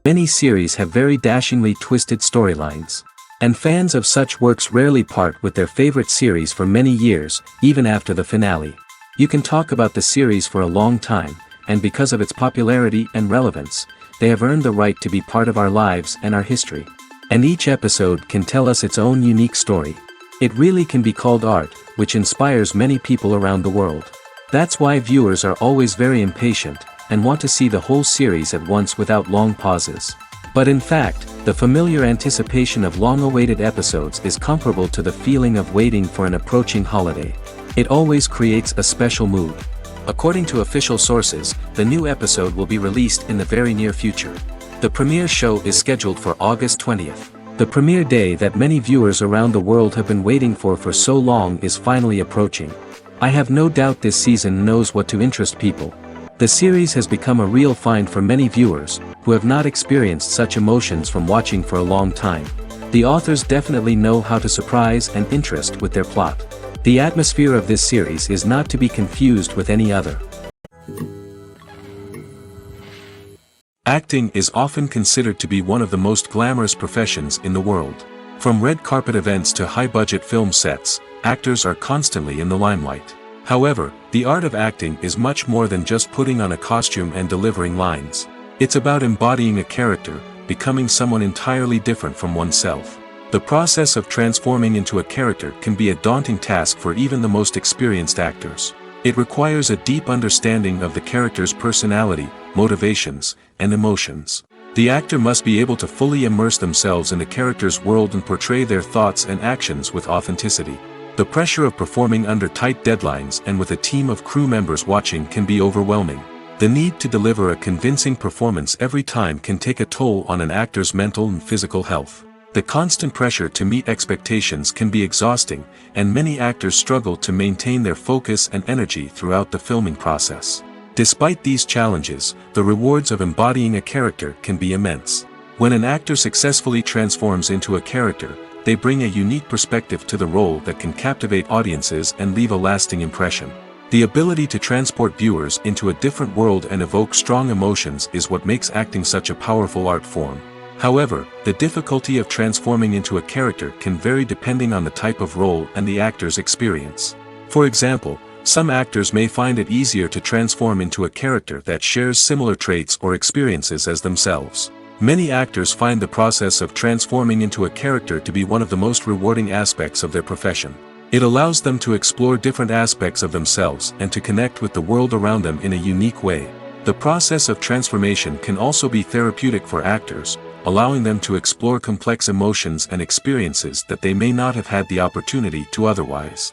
Many series have very dashingly twisted storylines. And fans of such works rarely part with their favorite series for many years, even after the finale. You can talk about the series for a long time, and because of its popularity and relevance, they have earned the right to be part of our lives and our history. And each episode can tell us its own unique story. It really can be called art, which inspires many people around the world. That's why viewers are always very impatient, and want to see the whole series at once without long pauses. But in fact, the familiar anticipation of long-awaited episodes is comparable to the feeling of waiting for an approaching holiday. It always creates a special mood. According to official sources, the new episode will be released in the very near future. The premiere show is scheduled for August 20th. The premiere day that many viewers around the world have been waiting for so long is finally approaching. I have no doubt this season knows what to interest people. The series has become a real find for many viewers, who have not experienced such emotions from watching for a long time. The authors definitely know how to surprise and interest with their plot. The atmosphere of this series is not to be confused with any other. Acting is often considered to be one of the most glamorous professions in the world. From red carpet events to high-budget film sets, actors are constantly in the limelight. However, the art of acting is much more than just putting on a costume and delivering lines. It's about embodying a character, becoming someone entirely different from oneself. The process of transforming into a character can be a daunting task for even the most experienced actors. It requires a deep understanding of the character's personality, motivations, and emotions. The actor must be able to fully immerse themselves in the character's world and portray their thoughts and actions with authenticity. The pressure of performing under tight deadlines and with a team of crew members watching can be overwhelming. The need to deliver a convincing performance every time can take a toll on an actor's mental and physical health. The constant pressure to meet expectations can be exhausting, and many actors struggle to maintain their focus and energy throughout the filming process. Despite these challenges, the rewards of embodying a character can be immense. When an actor successfully transforms into a character, they bring a unique perspective to the role that can captivate audiences and leave a lasting impression. The ability to transport viewers into a different world and evoke strong emotions is what makes acting such a powerful art form. However, the difficulty of transforming into a character can vary depending on the type of role and the actor's experience. For example, some actors may find it easier to transform into a character that shares similar traits or experiences as themselves. Many actors find the process of transforming into a character to be one of the most rewarding aspects of their profession. It allows them to explore different aspects of themselves and to connect with the world around them in a unique way. The process of transformation can also be therapeutic for actors, allowing them to explore complex emotions and experiences that they may not have had the opportunity to otherwise.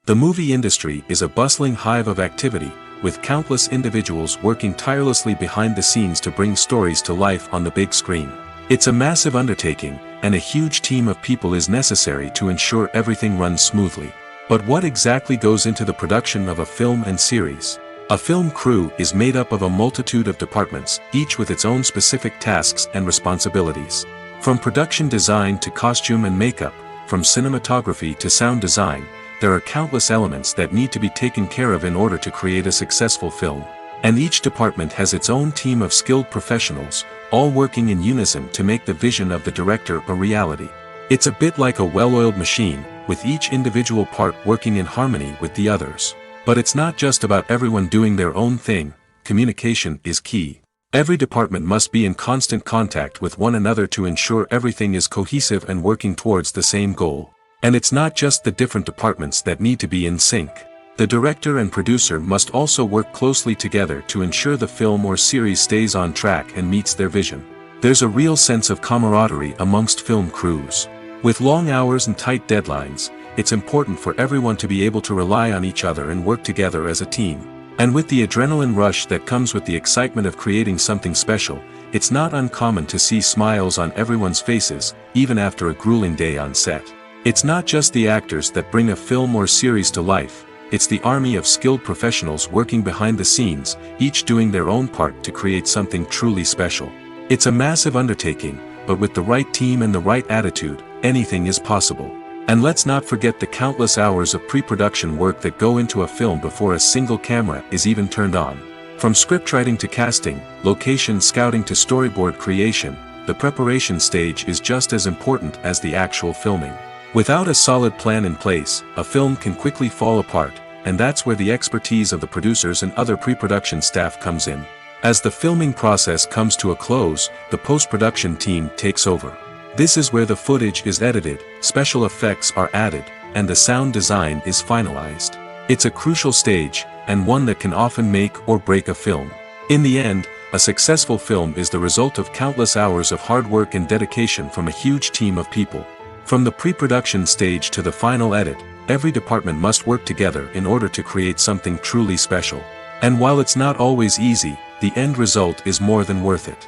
The movie industry is a bustling hive of activity, with countless individuals working tirelessly behind the scenes to bring stories to life on the big screen. It's a massive undertaking, and a huge team of people is necessary to ensure everything runs smoothly. But what exactly goes into the production of a film and series? A film crew is made up of a multitude of departments, each with its own specific tasks and responsibilities. From production design to costume and makeup, from cinematography to sound design, there are countless elements that need to be taken care of in order to create a successful film. And each department has its own team of skilled professionals, all working in unison to make the vision of the director a reality. It's a bit like a well-oiled machine, with each individual part working in harmony with the others. But it's not just about everyone doing their own thing. Communication is key. Every department must be in constant contact with one another to ensure everything is cohesive and working towards the same goal. And it's not just the different departments that need to be in sync. The director and producer must also work closely together to ensure the film or series stays on track and meets their vision. There's a real sense of camaraderie amongst film crews. With long hours and tight deadlines, it's important for everyone to be able to rely on each other and work together as a team. And with the adrenaline rush that comes with the excitement of creating something special, it's not uncommon to see smiles on everyone's faces, even after a grueling day on set. It's not just the actors that bring a film or series to life, it's the army of skilled professionals working behind the scenes, each doing their own part to create something truly special. It's a massive undertaking, but with the right team and the right attitude, anything is possible. And let's not forget the countless hours of pre-production work that go into a film before a single camera is even turned on. From scriptwriting to casting, location scouting to storyboard creation, the preparation stage is just as important as the actual filming. Without a solid plan in place, a film can quickly fall apart, and that's where the expertise of the producers and other pre-production staff comes in. As the filming process comes to a close, the post-production team takes over. This is where the footage is edited, special effects are added, and the sound design is finalized. It's a crucial stage, and one that can often make or break a film. In the end, a successful film is the result of countless hours of hard work and dedication from a huge team of people. From the pre-production stage to the final edit, every department must work together in order to create something truly special. And while it's not always easy, the end result is more than worth it.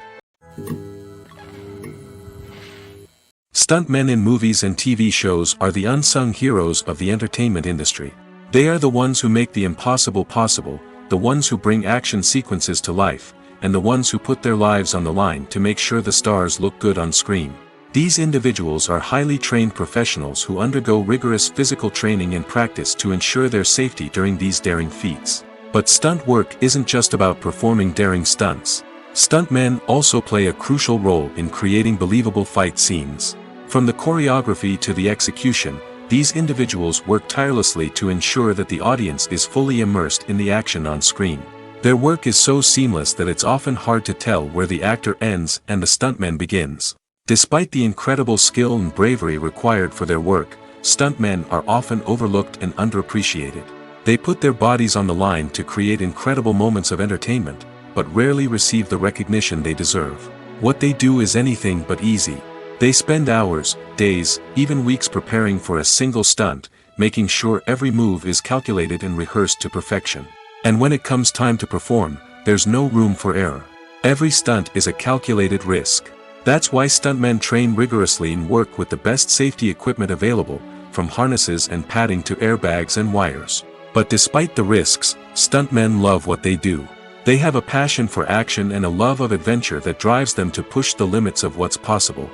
Stuntmen in movies and TV shows are the unsung heroes of the entertainment industry. They are the ones who make the impossible possible, the ones who bring action sequences to life, and the ones who put their lives on the line to make sure the stars look good on screen. These individuals are highly trained professionals who undergo rigorous physical training and practice to ensure their safety during these daring feats. But stunt work isn't just about performing daring stunts. Stuntmen also play a crucial role in creating believable fight scenes. From the choreography to the execution, these individuals work tirelessly to ensure that the audience is fully immersed in the action on screen. Their work is so seamless that it's often hard to tell where the actor ends and the stuntman begins. Despite the incredible skill and bravery required for their work, stuntmen are often overlooked and underappreciated. They put their bodies on the line to create incredible moments of entertainment, but rarely receive the recognition they deserve. What they do is anything but easy. They spend hours, days, even weeks preparing for a single stunt, making sure every move is calculated and rehearsed to perfection. And when it comes time to perform, there's no room for error. Every stunt is a calculated risk. That's why stuntmen train rigorously and work with the best safety equipment available, from harnesses and padding to airbags and wires. But despite the risks, stuntmen love what they do. They have a passion for action and a love of adventure that drives them to push the limits of what's possible.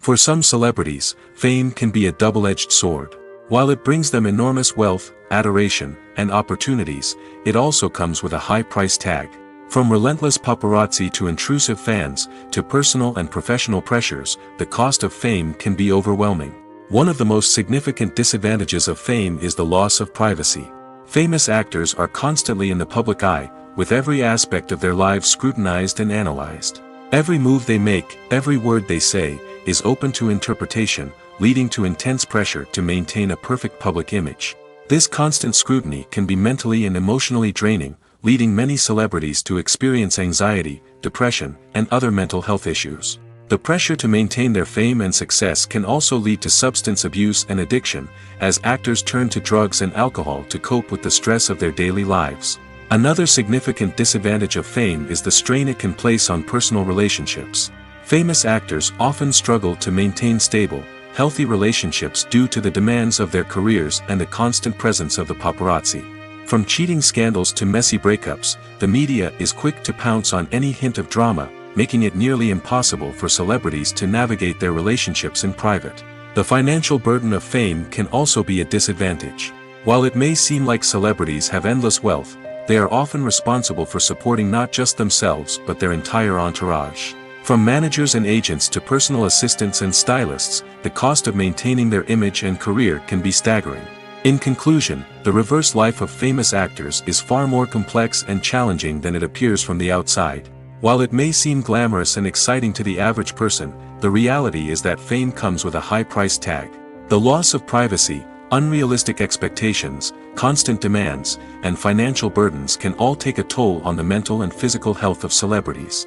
For some celebrities, fame can be a double-edged sword. While it brings them enormous wealth, adoration, and opportunities, it also comes with a high price tag. From relentless paparazzi to intrusive fans, to personal and professional pressures, the cost of fame can be overwhelming. One of the most significant disadvantages of fame is the loss of privacy. Famous actors are constantly in the public eye, with every aspect of their lives scrutinized and analyzed. Every move they make, every word they say, is open to interpretation, leading to intense pressure to maintain a perfect public image. This constant scrutiny can be mentally and emotionally draining, leading many celebrities to experience anxiety, depression, and other mental health issues. The pressure to maintain their fame and success can also lead to substance abuse and addiction, as actors turn to drugs and alcohol to cope with the stress of their daily lives. Another significant disadvantage of fame is the strain it can place on personal relationships. Famous actors often struggle to maintain stable, healthy relationships due to the demands of their careers and the constant presence of the paparazzi. From cheating scandals to messy breakups, the media is quick to pounce on any hint of drama, making it nearly impossible for celebrities to navigate their relationships in private. The financial burden of fame can also be a disadvantage. While it may seem like celebrities have endless wealth, they are often responsible for supporting not just themselves but their entire entourage. From managers and agents to personal assistants and stylists, the cost of maintaining their image and career can be staggering. In conclusion, the reverse life of famous actors is far more complex and challenging than it appears from the outside. While it may seem glamorous and exciting to the average person, the reality is that fame comes with a high price tag. The loss of privacy, unrealistic expectations, constant demands, and financial burdens can all take a toll on the mental and physical health of celebrities.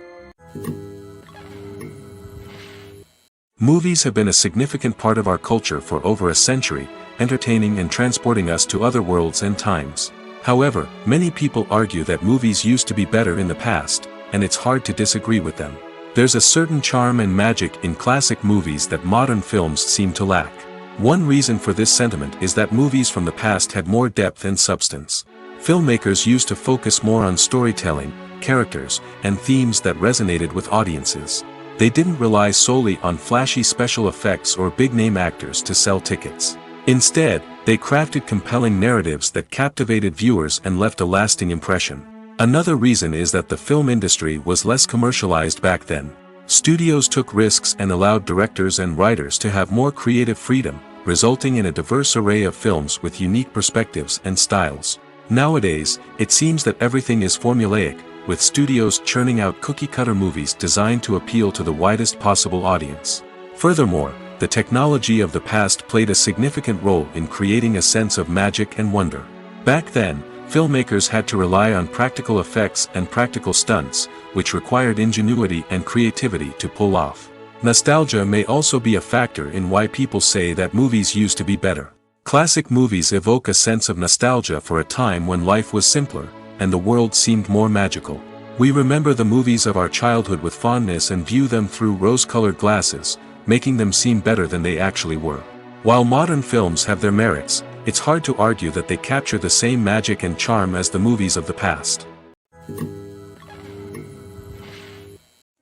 Movies have been a significant part of our culture for over a century, entertaining and transporting us to other worlds and times. However, many people argue that movies used to be better in the past, and it's hard to disagree with them. There's a certain charm and magic in classic movies that modern films seem to lack. One reason for this sentiment is that movies from the past had more depth and substance. Filmmakers used to focus more on storytelling, characters, and themes that resonated with audiences. They didn't rely solely on flashy special effects or big-name actors to sell tickets. Instead, They crafted compelling narratives that captivated viewers and left a lasting impression. Another reason is that the film industry was less commercialized back then. Studios took risks and allowed directors and writers to have more creative freedom, resulting in a diverse array of films with unique perspectives and styles. Nowadays, it seems that everything is formulaic, with studios churning out cookie-cutter movies designed to appeal to the widest possible audience. Furthermore, the technology of the past played a significant role in creating a sense of magic and wonder. Back then, filmmakers had to rely on practical effects and practical stunts, which required ingenuity and creativity to pull off. Nostalgia may also be a factor in why people say that movies used to be better. Classic movies evoke a sense of nostalgia for a time when life was simpler, and the world seemed more magical. We remember the movies of our childhood with fondness and view them through rose-colored glasses, making them seem better than they actually were. While modern films have their merits, it's hard to argue that they capture the same magic and charm as the movies of the past.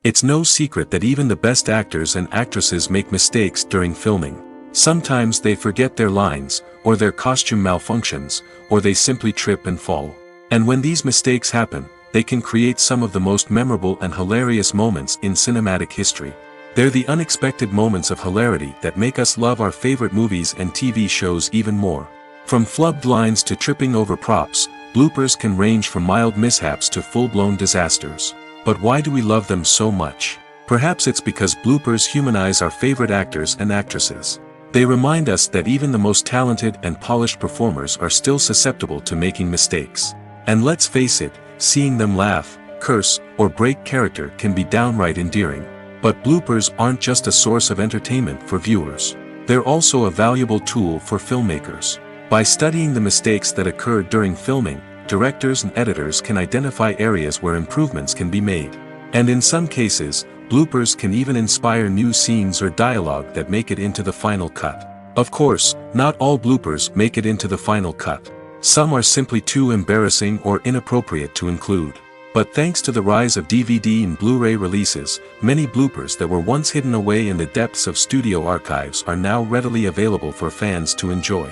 It's no secret that even the best actors and actresses make mistakes during filming. Sometimes they forget their lines, or their costume malfunctions, or they simply trip and fall. And when these mistakes happen, they can create some of the most memorable and hilarious moments in cinematic history. They're the unexpected moments of hilarity that make us love our favorite movies and TV shows even more. From flubbed lines to tripping over props, bloopers can range from mild mishaps to full-blown disasters. But why do we love them so much? Perhaps it's because bloopers humanize our favorite actors and actresses. They remind us that even the most talented and polished performers are still susceptible to making mistakes. And let's face it, seeing them laugh, curse, or break character can be downright endearing. But bloopers aren't just a source of entertainment for viewers. They're also a valuable tool for filmmakers. By studying the mistakes that occurred during filming, directors and editors can identify areas where improvements can be made. And in some cases, bloopers can even inspire new scenes or dialogue that make it into the final cut. Of course, not all bloopers make it into the final cut. Some are simply too embarrassing or inappropriate to include. But thanks to the rise of DVD and Blu-ray releases, many bloopers that were once hidden away in the depths of studio archives are now readily available for fans to enjoy.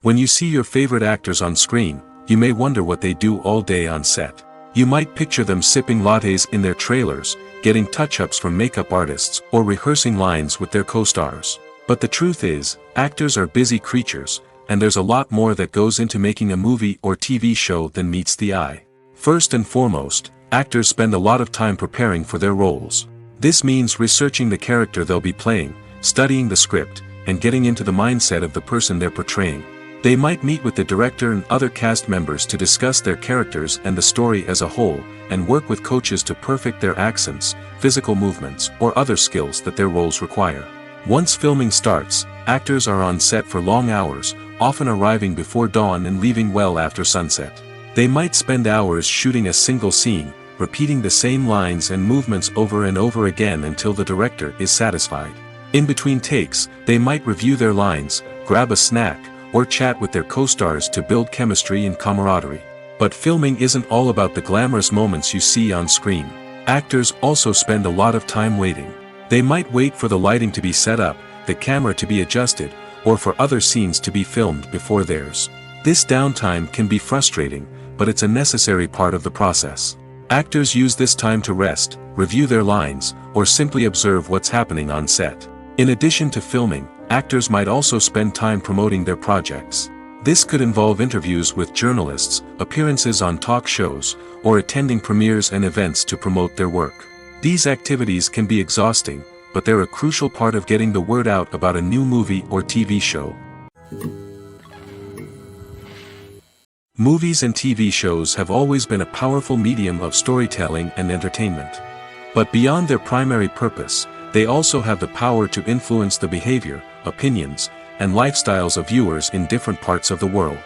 When you see your favorite actors on screen, you may wonder what they do all day on set. You might picture them sipping lattes in their trailers, getting touch-ups from makeup artists, or rehearsing lines with their co-stars. But the truth is, actors are busy creatures, and there's a lot more that goes into making a movie or TV show than meets the eye. First and foremost, actors spend a lot of time preparing for their roles. This means researching the character they'll be playing, studying the script, and getting into the mindset of the person they're portraying. They might meet with the director and other cast members to discuss their characters and the story as a whole, and work with coaches to perfect their accents, physical movements, or other skills that their roles require. Once filming starts, actors are on set for long hours, often arriving before dawn and leaving well after sunset. They might spend hours shooting a single scene, repeating the same lines and movements over and over again until the director is satisfied. In between takes, they might review their lines, grab a snack, or chat with their co-stars to build chemistry and camaraderie. But filming isn't all about the glamorous moments you see on screen. Actors also spend a lot of time waiting. They might wait for the lighting to be set up, the camera to be adjusted, or for other scenes to be filmed before theirs. This downtime can be frustrating, but it's a necessary part of the process. Actors use this time to rest, review their lines, or simply observe what's happening on set. In addition to filming, actors might also spend time promoting their projects. This could involve interviews with journalists, appearances on talk shows, or attending premieres and events to promote their work. These activities can be exhausting, but they're a crucial part of getting the word out about a new movie or TV show. Movies and TV shows have always been a powerful medium of storytelling and entertainment. But beyond their primary purpose, they also have the power to influence the behavior, opinions, and lifestyles of viewers in different parts of the world.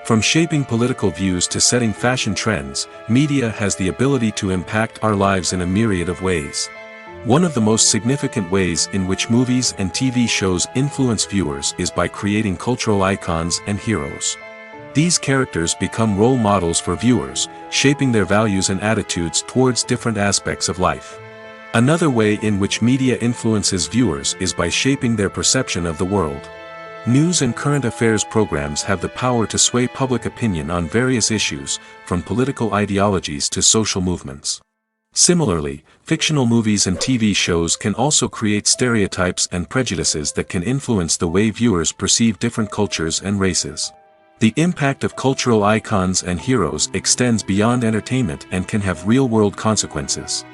From shaping political views to setting fashion trends, media has the ability to impact our lives in a myriad of ways. One of the most significant ways in which movies and TV shows influence viewers is by creating cultural icons and heroes. These characters become role models for viewers, shaping their values and attitudes towards different aspects of life. Another way in which media influences viewers is by shaping their perception of the world. News and current affairs programs have the power to sway public opinion on various issues, from political ideologies to social movements. Similarly, fictional movies and TV shows can also create stereotypes and prejudices that can influence the way viewers perceive different cultures and races. The impact of cultural icons and heroes extends beyond entertainment and can have real-world consequences.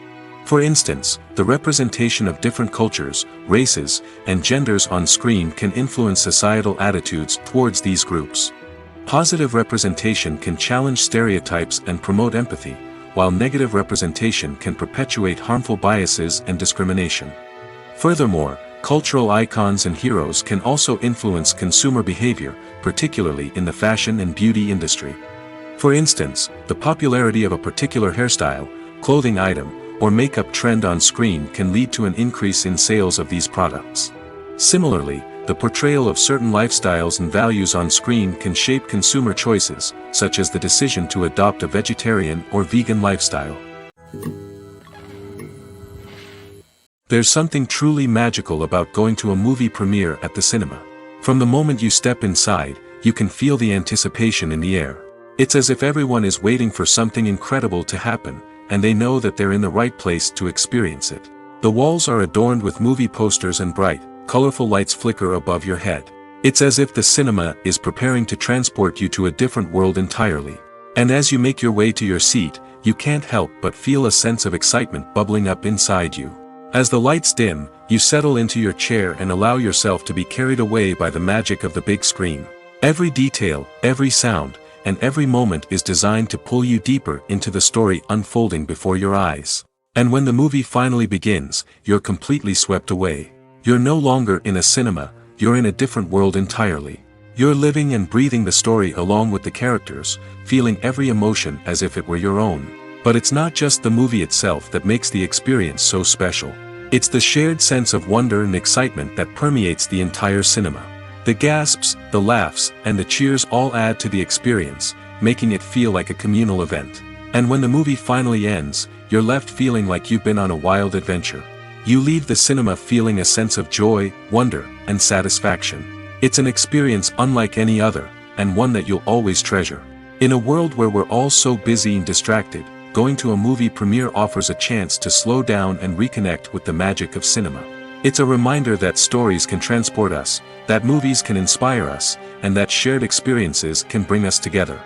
For instance, the representation of different cultures, races, and genders on screen can influence societal attitudes towards these groups. Positive representation can challenge stereotypes and promote empathy, while negative representation can perpetuate harmful biases and discrimination. Furthermore, cultural icons and heroes can also influence consumer behavior, particularly in the fashion and beauty industry. For instance, the popularity of a particular hairstyle, clothing item, or makeup trend on screen can lead to an increase in sales of these products. Similarly, the portrayal of certain lifestyles and values on screen can shape consumer choices, such as the decision to adopt a vegetarian or vegan lifestyle. There's something truly magical about going to a movie premiere at the cinema. From the moment you step inside, you can feel the anticipation in the air. It's as if everyone is waiting for something incredible to happen, and they know that they're in the right place to experience it. The walls are adorned with movie posters and bright, colorful lights flicker above your head. It's as if the cinema is preparing to transport you to a different world entirely. And as you make your way to your seat, you can't help but feel a sense of excitement bubbling up inside you. As the lights dim, you settle into your chair and allow yourself to be carried away by the magic of the big screen. Every detail, every sound, and every moment is designed to pull you deeper into the story unfolding before your eyes. And when the movie finally begins, you're completely swept away. You're no longer in a cinema, you're in a different world entirely. You're living and breathing the story along with the characters, feeling every emotion as if it were your own. But it's not just the movie itself that makes the experience so special. It's the shared sense of wonder and excitement that permeates the entire cinema. The gasps, the laughs, and the cheers all add to the experience, making it feel like a communal event. And when the movie finally ends, you're left feeling like you've been on a wild adventure. You leave the cinema feeling a sense of joy, wonder, and satisfaction. It's an experience unlike any other, and one that you'll always treasure. In a world where we're all so busy and distracted, going to a movie premiere offers a chance to slow down and reconnect with the magic of cinema. It's a reminder that stories can transport us, that movies can inspire us, and that shared experiences can bring us together.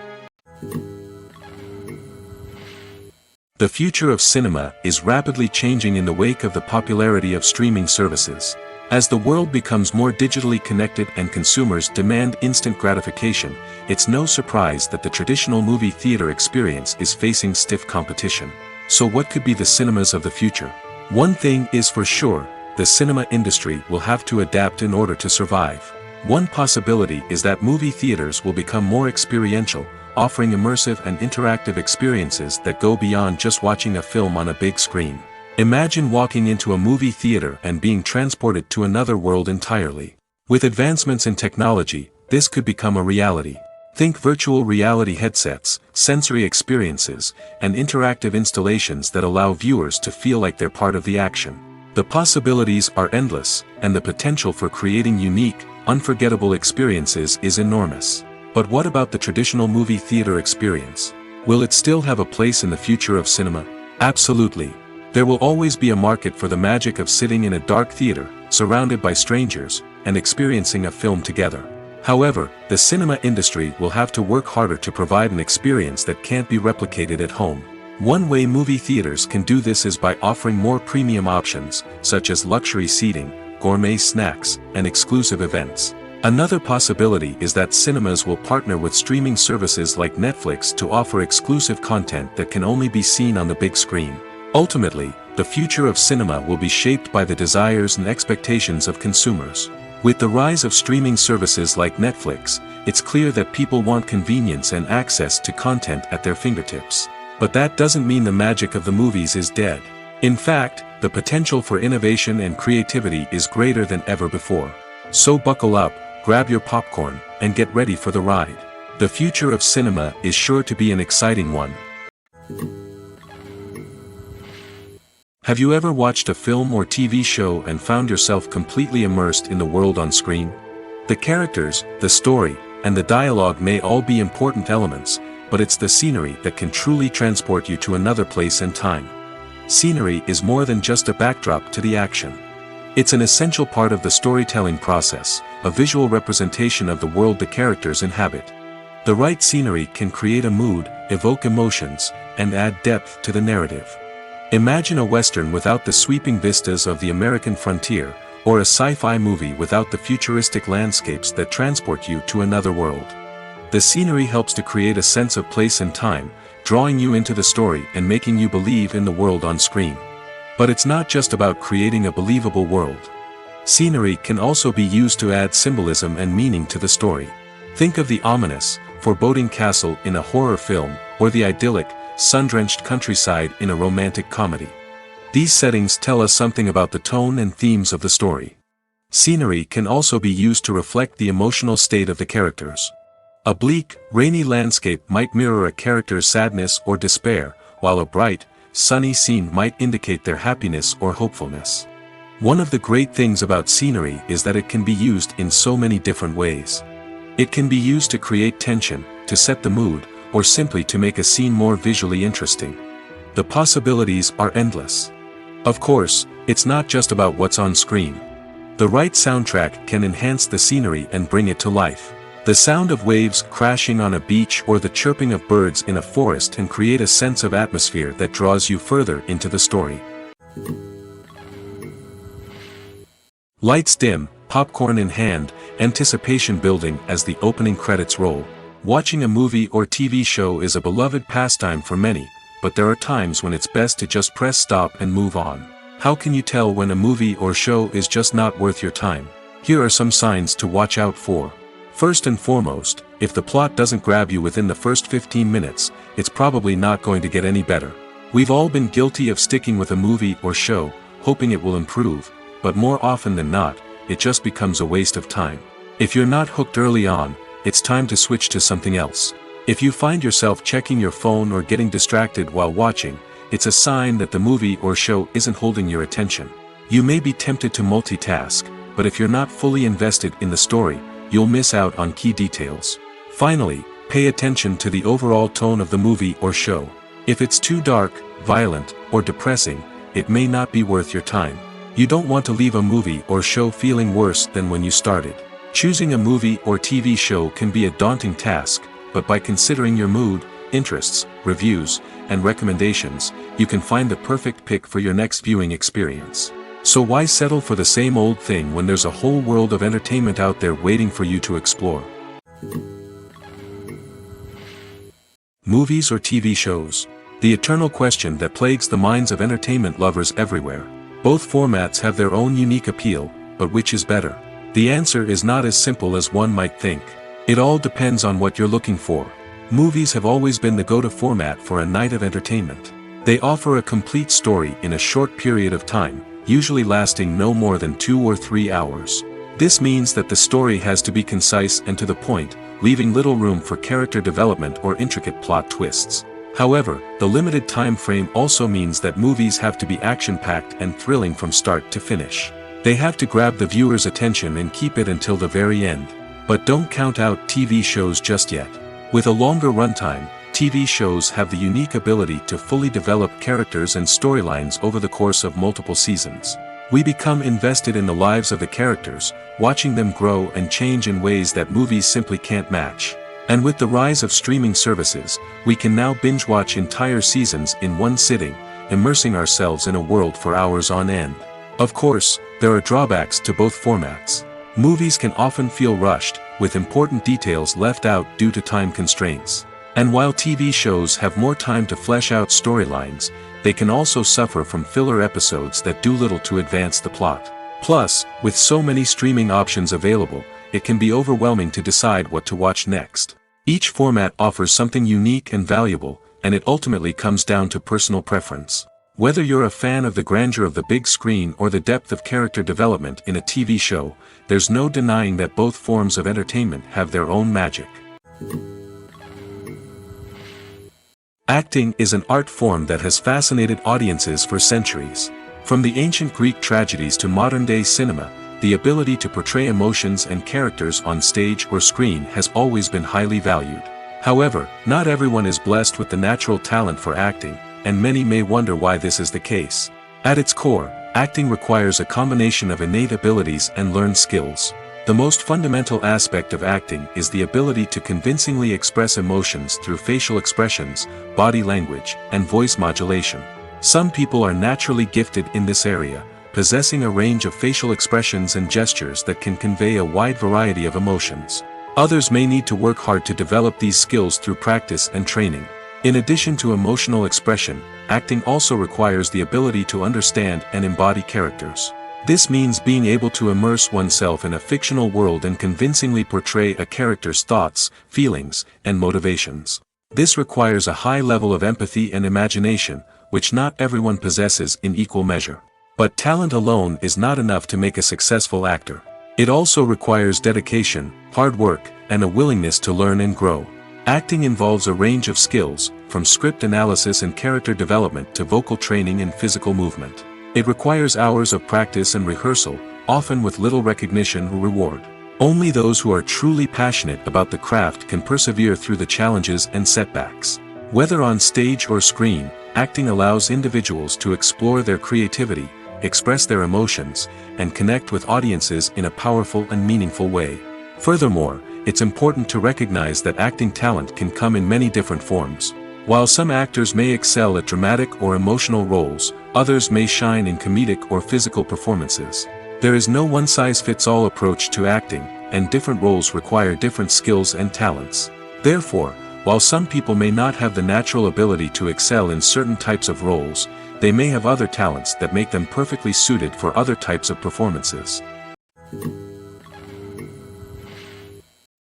The future of cinema is rapidly changing in the wake of the popularity of streaming services. As the world becomes more digitally connected and consumers demand instant gratification, it's no surprise that the traditional movie theater experience is facing stiff competition. So what could be the cinemas of the future? One thing is for sure, the cinema industry will have to adapt in order to survive. One possibility is that movie theaters will become more experiential, offering immersive and interactive experiences that go beyond just watching a film on a big screen. Imagine walking into a movie theater and being transported to another world entirely. With advancements in technology, this could become a reality. Think virtual reality headsets, sensory experiences, and interactive installations that allow viewers to feel like they're part of the action. The possibilities are endless, and the potential for creating unique, unforgettable experiences is enormous. But what about the traditional movie theater experience? Will it still have a place in the future of cinema? Absolutely. There will always be a market for the magic of sitting in a dark theater, surrounded by strangers, and experiencing a film together. However, the cinema industry will have to work harder to provide an experience that can't be replicated at home. One way movie theaters can do this is by offering more premium options, such as luxury seating, gourmet snacks, and exclusive events. Another possibility is that cinemas will partner with streaming services like Netflix to offer exclusive content that can only be seen on the big screen. Ultimately, the future of cinema will be shaped by the desires and expectations of consumers. With the rise of streaming services like Netflix, it's clear that people want convenience and access to content at their fingertips. But that doesn't mean the magic of the movies is dead. In fact, the potential for innovation and creativity is greater than ever before. So buckle up, grab your popcorn, and get ready for the ride. The future of cinema is sure to be an exciting one. Have you ever watched a film or TV show and found yourself completely immersed in the world on screen? The characters, the story, and the dialogue may all be important elements, but it's the scenery that can truly transport you to another place and time. Scenery is more than just a backdrop to the action. It's an essential part of the storytelling process, a visual representation of the world the characters inhabit. The right scenery can create a mood, evoke emotions, and add depth to the narrative. Imagine a Western without the sweeping vistas of the American frontier, or a sci-fi movie without the futuristic landscapes that transport you to another world. The scenery helps to create a sense of place and time, drawing you into the story and making you believe in the world on screen. But it's not just about creating a believable world. Scenery can also be used to add symbolism and meaning to the story. Think of the ominous, foreboding castle in a horror film, or the idyllic, sun-drenched countryside in a romantic comedy. These settings tell us something about the tone and themes of the story. Scenery can also be used to reflect the emotional state of the characters. A bleak, rainy landscape might mirror a character's sadness or despair, while a bright, sunny scene might indicate their happiness or hopefulness. One of the great things about scenery is that it can be used in so many different ways. It can be used to create tension, to set the mood, or simply to make a scene more visually interesting. The possibilities are endless. Of course, it's not just about what's on screen. The right soundtrack can enhance the scenery and bring it to life. The sound of waves crashing on a beach or the chirping of birds in a forest can create a sense of atmosphere that draws you further into the story. Lights dim, popcorn in hand, anticipation building as the opening credits roll. Watching a movie or TV show is a beloved pastime for many, but there are times when it's best to just press stop and move on. How can you tell when a movie or show is just not worth your time? Here are some signs to watch out for. First and foremost, if the plot doesn't grab you within the first 15 minutes, it's probably not going to get any better. We've all been guilty of sticking with a movie or show, hoping it will improve, but more often than not, it just becomes a waste of time. If you're not hooked early on, it's time to switch to something else. If you find yourself checking your phone or getting distracted while watching, it's a sign that the movie or show isn't holding your attention. You may be tempted to multitask, but if you're not fully invested in the story, you'll miss out on key details. Finally, pay attention to the overall tone of the movie or show. If it's too dark, violent, or depressing, it may not be worth your time. You don't want to leave a movie or show feeling worse than when you started. Choosing a movie or TV show can be a daunting task, but by considering your mood, interests, reviews, and recommendations, you can find the perfect pick for your next viewing experience. So why settle for the same old thing when there's a whole world of entertainment out there waiting for you to explore? Movies or TV shows? The eternal question that plagues the minds of entertainment lovers everywhere. Both formats have their own unique appeal, but which is better? The answer is not as simple as one might think. It all depends on what you're looking for. Movies have always been the go-to format for a night of entertainment. They offer a complete story in a short period of time, usually lasting no more than 2 or 3 hours. This means that the story has to be concise and to the point, leaving little room for character development or intricate plot twists. However, the limited time frame also means that movies have to be action-packed and thrilling from start to finish. They have to grab the viewer's attention and keep it until the very end. But don't count out TV shows just yet. With a longer runtime, TV shows have the unique ability to fully develop characters and storylines over the course of multiple seasons. We become invested in the lives of the characters, watching them grow and change in ways that movies simply can't match. And with the rise of streaming services, we can now binge-watch entire seasons in one sitting, immersing ourselves in a world for hours on end. Of course, there are drawbacks to both formats. Movies can often feel rushed, with important details left out due to time constraints. And while TV shows have more time to flesh out storylines, they can also suffer from filler episodes that do little to advance the plot. Plus, with so many streaming options available, it can be overwhelming to decide what to watch next. Each format offers something unique and valuable, and it ultimately comes down to personal preference. Whether you're a fan of the grandeur of the big screen or the depth of character development in a TV show, there's no denying that both forms of entertainment have their own magic. Acting is an art form that has fascinated audiences for centuries. From the ancient Greek tragedies to modern-day cinema, the ability to portray emotions and characters on stage or screen has always been highly valued. However, not everyone is blessed with the natural talent for acting, and many may wonder why this is the case. At its core, acting requires a combination of innate abilities and learned skills. The most fundamental aspect of acting is the ability to convincingly express emotions through facial expressions, body language, and voice modulation. Some people are naturally gifted in this area, possessing a range of facial expressions and gestures that can convey a wide variety of emotions. Others may need to work hard to develop these skills through practice and training. In addition to emotional expression, acting also requires the ability to understand and embody characters. This means being able to immerse oneself in a fictional world and convincingly portray a character's thoughts, feelings, and motivations. This requires a high level of empathy and imagination, which not everyone possesses in equal measure. But talent alone is not enough to make a successful actor. It also requires dedication, hard work, and a willingness to learn and grow. Acting involves a range of skills, from script analysis and character development to vocal training and physical movement. It requires hours of practice and rehearsal, often with little recognition or reward. Only those who are truly passionate about the craft can persevere through the challenges and setbacks. Whether on stage or screen, acting allows individuals to explore their creativity, express their emotions, and connect with audiences in a powerful and meaningful way. Furthermore, it's important to recognize that acting talent can come in many different forms. While some actors may excel at dramatic or emotional roles, others may shine in comedic or physical performances. There is no one-size-fits-all approach to acting, and different roles require different skills and talents. Therefore, while some people may not have the natural ability to excel in certain types of roles, they may have other talents that make them perfectly suited for other types of performances.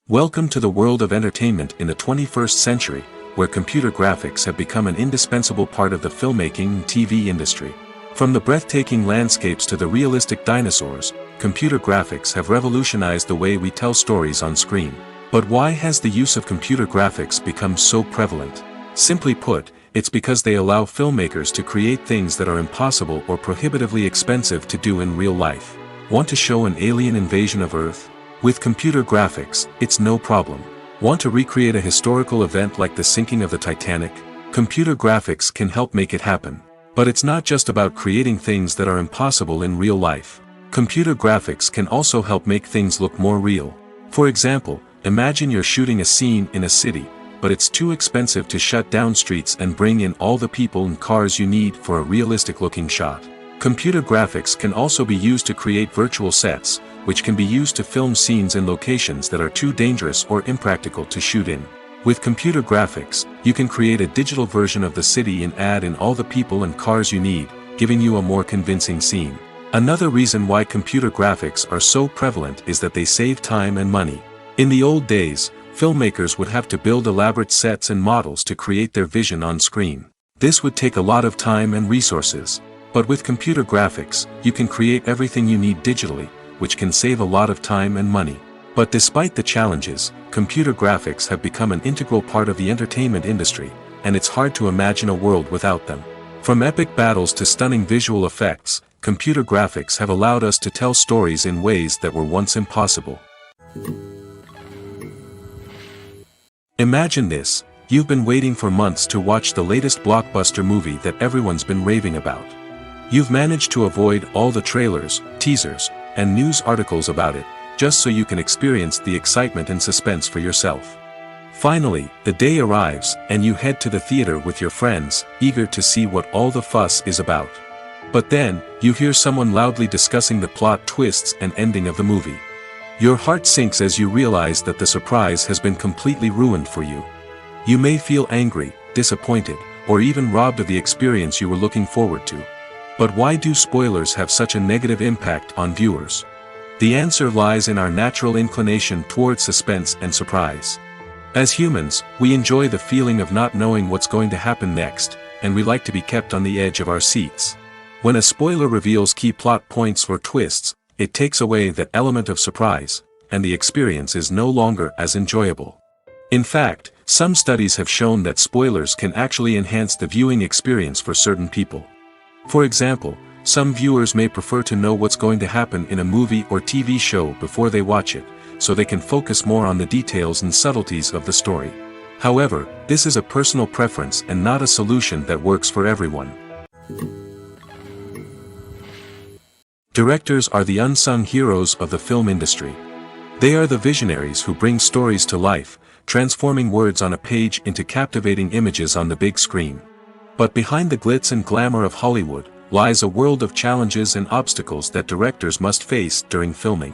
Welcome to the world of entertainment in the 21st century, where computer graphics have become an indispensable part of the filmmaking and TV industry. From the breathtaking landscapes to the realistic dinosaurs, computer graphics have revolutionized the way we tell stories on screen. But why has the use of computer graphics become so prevalent? Simply put, it's because they allow filmmakers to create things that are impossible or prohibitively expensive to do in real life. Want to show an alien invasion of Earth? With computer graphics, it's no problem. Want to recreate a historical event like the sinking of the Titanic? Computer graphics can help make it happen. But it's not just about creating things that are impossible in real life. Computer graphics can also help make things look more real. For example, imagine you're shooting a scene in a city, but it's too expensive to shut down streets and bring in all the people and cars you need for a realistic-looking shot. Computer graphics can also be used to create virtual sets, which can be used to film scenes in locations that are too dangerous or impractical to shoot in. With computer graphics, you can create a digital version of the city and add in all the people and cars you need, giving you a more convincing scene. Another reason why computer graphics are so prevalent is that they save time and money. In the old days, filmmakers would have to build elaborate sets and models to create their vision on screen. This would take a lot of time and resources. But with computer graphics, you can create everything you need digitally, which can save a lot of time and money. But despite the challenges, computer graphics have become an integral part of the entertainment industry, and it's hard to imagine a world without them. From epic battles to stunning visual effects, computer graphics have allowed us to tell stories in ways that were once impossible. Imagine this: you've been waiting for months to watch the latest blockbuster movie that everyone's been raving about. You've managed to avoid all the trailers, teasers, and news articles about it, just so you can experience the excitement and suspense for yourself. Finally, the day arrives, and you head to the theater with your friends, eager to see what all the fuss is about. But then, you hear someone loudly discussing the plot twists and ending of the movie. Your heart sinks as you realize that the surprise has been completely ruined for you. You may feel angry, disappointed, or even robbed of the experience you were looking forward to. But why do spoilers have such a negative impact on viewers? The answer lies in our natural inclination towards suspense and surprise. As humans, we enjoy the feeling of not knowing what's going to happen next, and we like to be kept on the edge of our seats. When a spoiler reveals key plot points or twists, it takes away that element of surprise, and the experience is no longer as enjoyable. In fact, some studies have shown that spoilers can actually enhance the viewing experience for certain people. For example, some viewers may prefer to know what's going to happen in a movie or TV show before they watch it, so they can focus more on the details and subtleties of the story. However, this is a personal preference and not a solution that works for everyone. Directors are the unsung heroes of the film industry. They are the visionaries who bring stories to life, transforming words on a page into captivating images on the big screen. But behind the glitz and glamour of Hollywood lies a world of challenges and obstacles that directors must face during filming.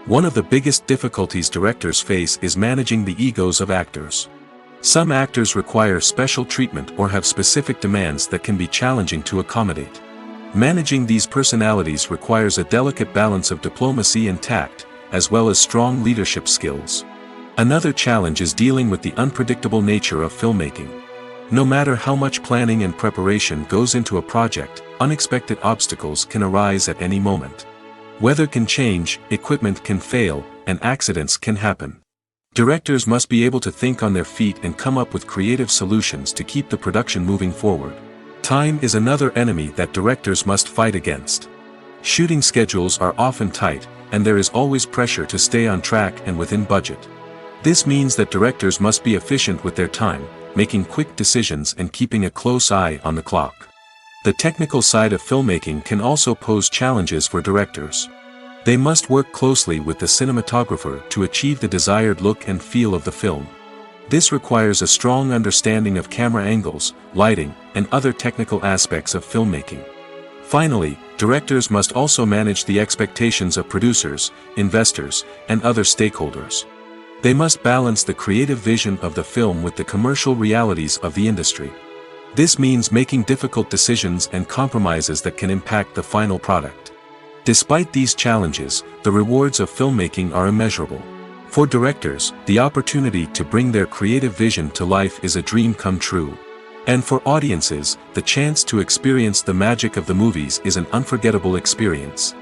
One of the biggest difficulties directors face is managing the egos of actors. Some actors require special treatment or have specific demands that can be challenging to accommodate. Managing these personalities requires a delicate balance of diplomacy and tact, as well as strong leadership skills. Another challenge is dealing with the unpredictable nature of filmmaking. No matter how much planning and preparation goes into a project, unexpected obstacles can arise at any moment. Weather can change, equipment can fail, and accidents can happen. Directors must be able to think on their feet and come up with creative solutions to keep the production moving forward. Time is another enemy that directors must fight against. Shooting schedules are often tight, and there is always pressure to stay on track and within budget. This means that directors must be efficient with their time, making quick decisions and keeping a close eye on the clock. The technical side of filmmaking can also pose challenges for directors. They must work closely with the cinematographer to achieve the desired look and feel of the film. This requires a strong understanding of camera angles, lighting, and other technical aspects of filmmaking. Finally, directors must also manage the expectations of producers, investors, and other stakeholders. They must balance the creative vision of the film with the commercial realities of the industry. This means making difficult decisions and compromises that can impact the final product. Despite these challenges, the rewards of filmmaking are immeasurable. For directors, the opportunity to bring their creative vision to life is a dream come true. And for audiences, the chance to experience the magic of the movies is an unforgettable experience.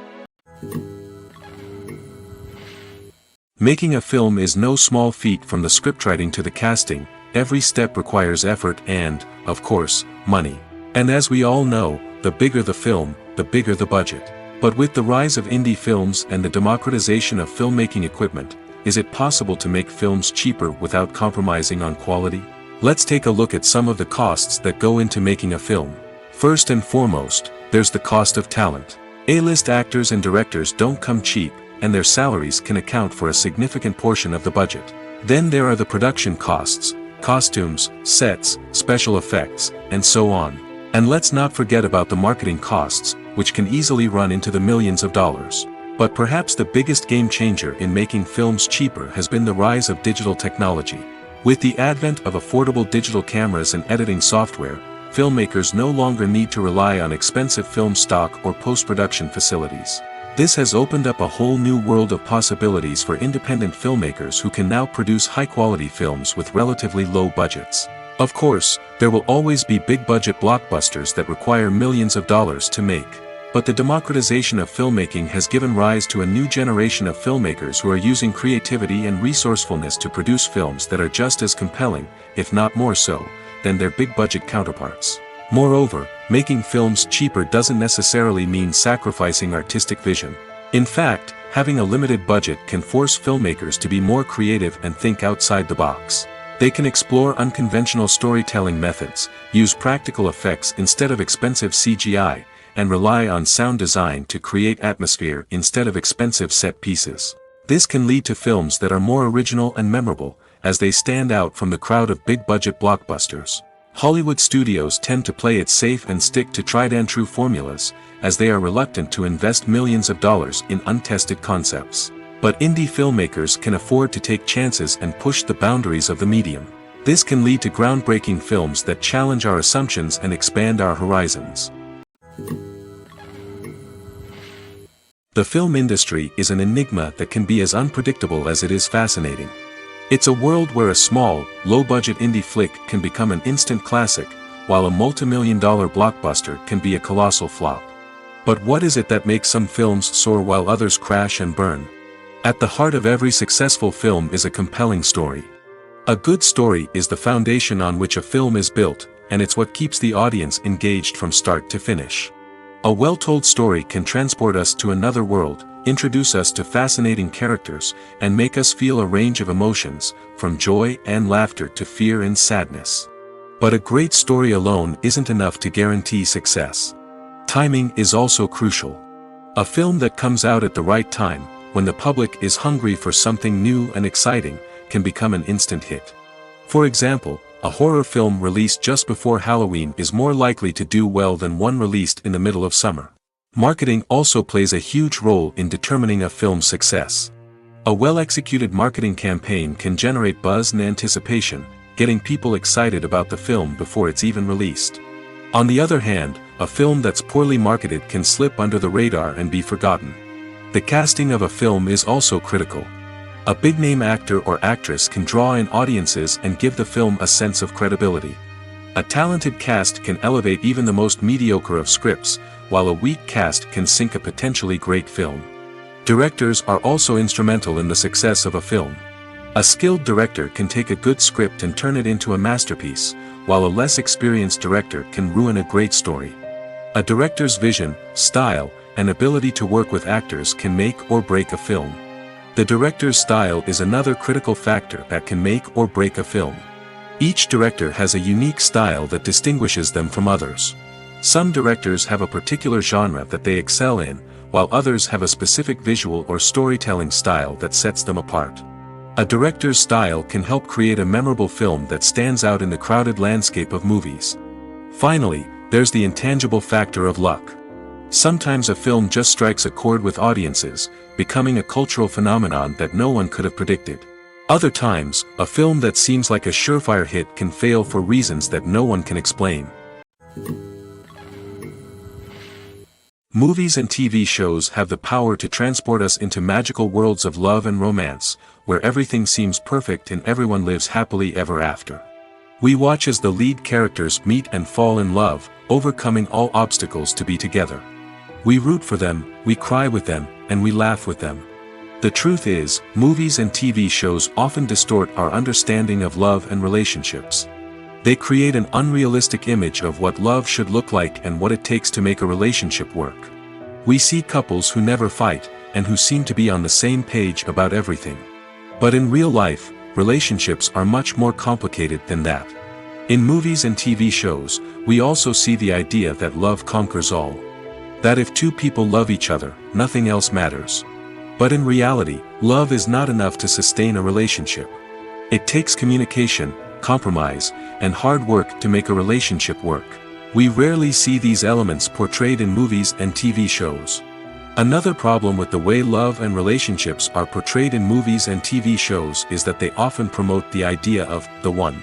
Making a film is no small feat. From the scriptwriting to the casting, every step requires effort and, of course, money. And as we all know, the bigger the film, the bigger the budget. But with the rise of indie films and the democratization of filmmaking equipment, is it possible to make films cheaper without compromising on quality? Let's take a look at some of the costs that go into making a film. First and foremost, there's the cost of talent. A-list actors and directors don't come cheap, and their salaries can account for a significant portion of the budget. Then there are the production costs, costumes, sets, special effects, and so on. And let's not forget about the marketing costs, which can easily run into the millions of dollars. But perhaps the biggest game changer in making films cheaper has been the rise of digital technology. With the advent of affordable digital cameras and editing software, filmmakers no longer need to rely on expensive film stock or post-production facilities. This has opened up a whole new world of possibilities for independent filmmakers who can now produce high-quality films with relatively low budgets. Of course, there will always be big-budget blockbusters that require millions of dollars to make. But the democratization of filmmaking has given rise to a new generation of filmmakers who are using creativity and resourcefulness to produce films that are just as compelling, if not more so, than their big-budget counterparts. Moreover, making films cheaper doesn't necessarily mean sacrificing artistic vision. In fact, having a limited budget can force filmmakers to be more creative and think outside the box. They can explore unconventional storytelling methods, use practical effects instead of expensive CGI, and rely on sound design to create atmosphere instead of expensive set pieces. This can lead to films that are more original and memorable, as they stand out from the crowd of big-budget blockbusters. Hollywood studios tend to play it safe and stick to tried-and-true formulas, as they are reluctant to invest millions of dollars in untested concepts. But indie filmmakers can afford to take chances and push the boundaries of the medium. This can lead to groundbreaking films that challenge our assumptions and expand our horizons. The film industry is an enigma that can be as unpredictable as it is fascinating. It's a world where a small, low-budget indie flick can become an instant classic, while a multi-million-dollar blockbuster can be a colossal flop. But what is it that makes some films soar while others crash and burn? At the heart of every successful film is a compelling story. A good story is the foundation on which a film is built, and it's what keeps the audience engaged from start to finish. A well-told story can transport us to another world, introduce us to fascinating characters, and make us feel a range of emotions, from joy and laughter to fear and sadness. But a great story alone isn't enough to guarantee success. Timing is also crucial. A film that comes out at the right time, when the public is hungry for something new and exciting, can become an instant hit. For example, a horror film released just before Halloween is more likely to do well than one released in the middle of summer. Marketing also plays a huge role in determining a film's success. A well-executed marketing campaign can generate buzz and anticipation, getting people excited about the film before it's even released. On the other hand, a film that's poorly marketed can slip under the radar and be forgotten. The casting of a film is also critical. A big-name actor or actress can draw in audiences and give the film a sense of credibility. A talented cast can elevate even the most mediocre of scripts, while a weak cast can sink a potentially great film. Directors are also instrumental in the success of a film. A skilled director can take a good script and turn it into a masterpiece, while a less experienced director can ruin a great story. A director's vision, style, and ability to work with actors can make or break a film. The director's style is another critical factor that can make or break a film. Each director has a unique style that distinguishes them from others. Some directors have a particular genre that they excel in, while others have a specific visual or storytelling style that sets them apart. A director's style can help create a memorable film that stands out in the crowded landscape of movies. Finally, there's the intangible factor of luck. Sometimes a film just strikes a chord with audiences, becoming a cultural phenomenon that no one could have predicted. Other times, a film that seems like a surefire hit can fail for reasons that no one can explain. Movies and TV shows have the power to transport us into magical worlds of love and romance, where everything seems perfect and everyone lives happily ever after. We watch as the lead characters meet and fall in love, overcoming all obstacles to be together. We root for them, we cry with them, and we laugh with them. The truth is, movies and TV shows often distort our understanding of love and relationships. They create an unrealistic image of what love should look like and what it takes to make a relationship work. We see couples who never fight, and who seem to be on the same page about everything. But in real life, relationships are much more complicated than that. In movies and TV shows, we also see the idea that love conquers all. That if two people love each other, nothing else matters. But in reality, love is not enough to sustain a relationship. It takes communication, compromise, and hard work to make a relationship work. We rarely see these elements portrayed in movies and TV shows. Another problem with the way love and relationships are portrayed in movies and TV shows is that they often promote the idea of the one.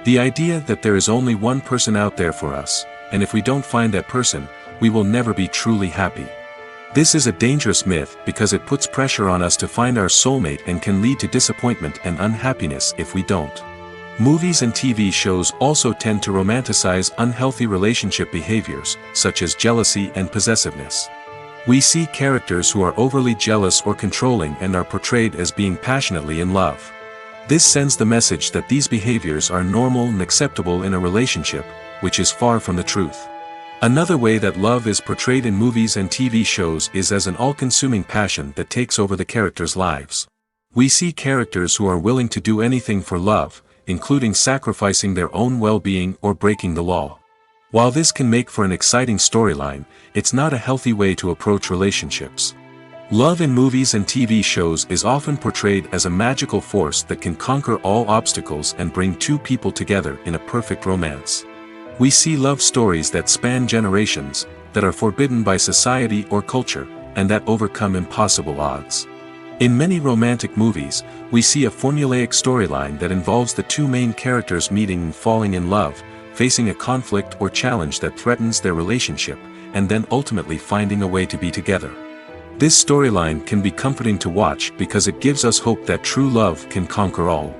The idea that there is only one person out there for us, and if we don't find that person, we will never be truly happy. This is a dangerous myth because it puts pressure on us to find our soulmate and can lead to disappointment and unhappiness if we don't. Movies and TV shows also tend to romanticize unhealthy relationship behaviors, such as jealousy and possessiveness. We see characters who are overly jealous or controlling and are portrayed as being passionately in love. This sends the message that these behaviors are normal and acceptable in a relationship, which is far from the truth. Another way that love is portrayed in movies and TV shows is as an all-consuming passion that takes over the characters' lives. We see characters who are willing to do anything for love, including sacrificing their own well-being or breaking the law. While this can make for an exciting storyline, it's not a healthy way to approach relationships. Love in movies and TV shows is often portrayed as a magical force that can conquer all obstacles and bring two people together in a perfect romance. We see love stories that span generations, that are forbidden by society or culture, and that overcome impossible odds. In many romantic movies, we see a formulaic storyline that involves the two main characters meeting and falling in love, facing a conflict or challenge that threatens their relationship, and then ultimately finding a way to be together. This storyline can be comforting to watch because it gives us hope that true love can conquer all.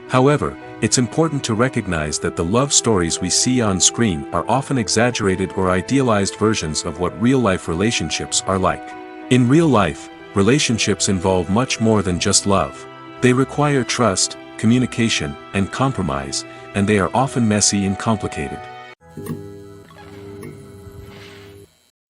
However, it's important to recognize that the love stories we see on screen are often exaggerated or idealized versions of what real-life relationships are like. In real life, relationships involve much more than just love. They require trust, communication, and compromise, and they are often messy and complicated.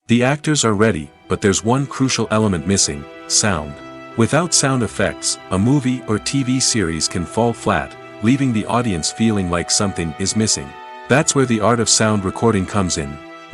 The actors are ready, but there's one crucial element missing: sound. Without sound effects, a movie or TV series can fall flat, leaving the audience feeling like something is missing. That's where the art of sound recording comes in.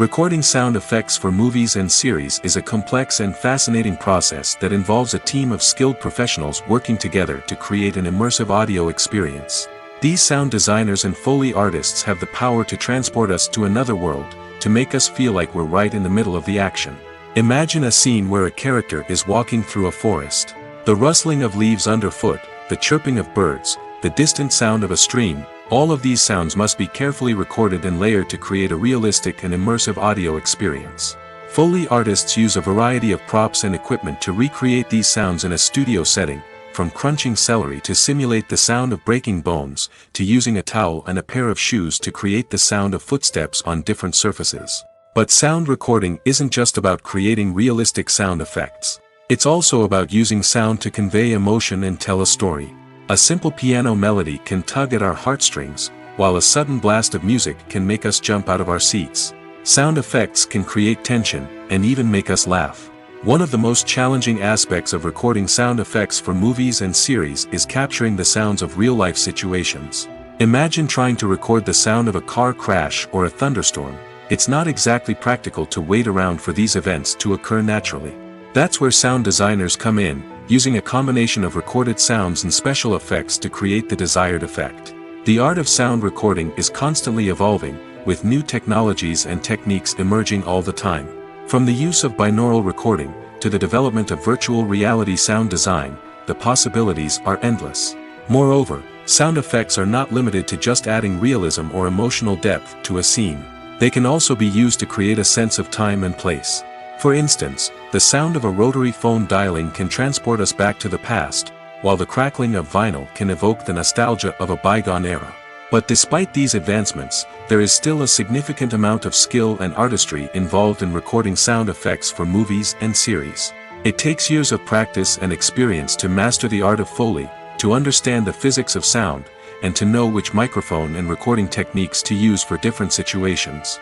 Recording sound effects for movies and series is a complex and fascinating process that involves a team of skilled professionals working together to create an immersive audio experience. These sound designers and Foley artists have the power to transport us to another world, to make us feel like we're right in the middle of the action. Imagine a scene where a character is walking through a forest. The rustling of leaves underfoot, the chirping of birds, the distant sound of a stream, all of these sounds must be carefully recorded and layered to create a realistic and immersive audio experience. Foley artists use a variety of props and equipment to recreate these sounds in a studio setting, from crunching celery to simulate the sound of breaking bones, to using a towel and a pair of shoes to create the sound of footsteps on different surfaces. But sound recording isn't just about creating realistic sound effects. It's also about using sound to convey emotion and tell a story. A simple piano melody can tug at our heartstrings, while a sudden blast of music can make us jump out of our seats. Sound effects can create tension, and even make us laugh. One of the most challenging aspects of recording sound effects for movies and series is capturing the sounds of real-life situations. Imagine trying to record the sound of a car crash or a thunderstorm. It's not exactly practical to wait around for these events to occur naturally. That's where sound designers come in, using a combination of recorded sounds and special effects to create the desired effect. The art of sound recording is constantly evolving, with new technologies and techniques emerging all the time. From the use of binaural recording, to the development of virtual reality sound design, the possibilities are endless. Moreover, sound effects are not limited to just adding realism or emotional depth to a scene. They can also be used to create a sense of time and place. For instance, the sound of a rotary phone dialing can transport us back to the past, while the crackling of vinyl can evoke the nostalgia of a bygone era. But despite these advancements, there is still a significant amount of skill and artistry involved in recording sound effects for movies and series. It takes years of practice and experience to master the art of Foley, to understand the physics of sound, and to know which microphone and recording techniques to use for different situations.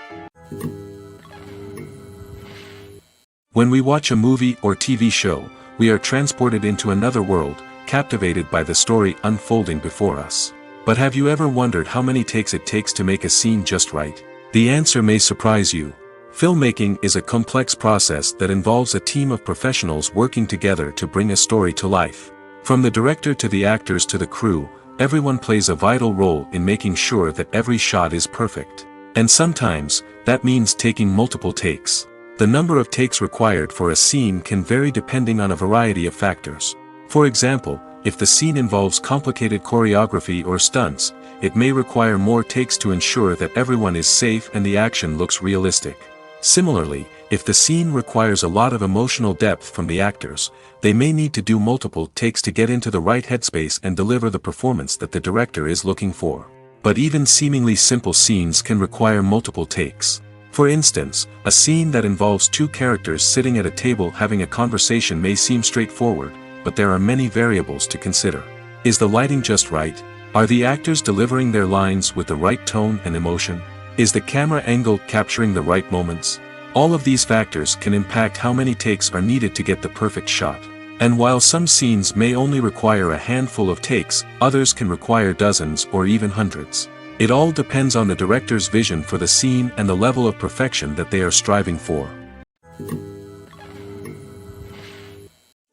When we watch a movie or TV show, we are transported into another world, captivated by the story unfolding before us. But have you ever wondered how many takes it takes to make a scene just right? The answer may surprise you. Filmmaking is a complex process that involves a team of professionals working together to bring a story to life. From the director to the actors to the crew, everyone plays a vital role in making sure that every shot is perfect. And sometimes, that means taking multiple takes. The number of takes required for a scene can vary depending on a variety of factors. For example, if the scene involves complicated choreography or stunts, it may require more takes to ensure that everyone is safe and the action looks realistic. Similarly, if the scene requires a lot of emotional depth from the actors, they may need to do multiple takes to get into the right headspace and deliver the performance that the director is looking for. But even seemingly simple scenes can require multiple takes. For instance, a scene that involves two characters sitting at a table having a conversation may seem straightforward, but there are many variables to consider. Is the lighting just right? Are the actors delivering their lines with the right tone and emotion? Is the camera angle capturing the right moments? All of these factors can impact how many takes are needed to get the perfect shot. And while some scenes may only require a handful of takes, others can require dozens or even hundreds. It all depends on the director's vision for the scene and the level of perfection that they are striving for.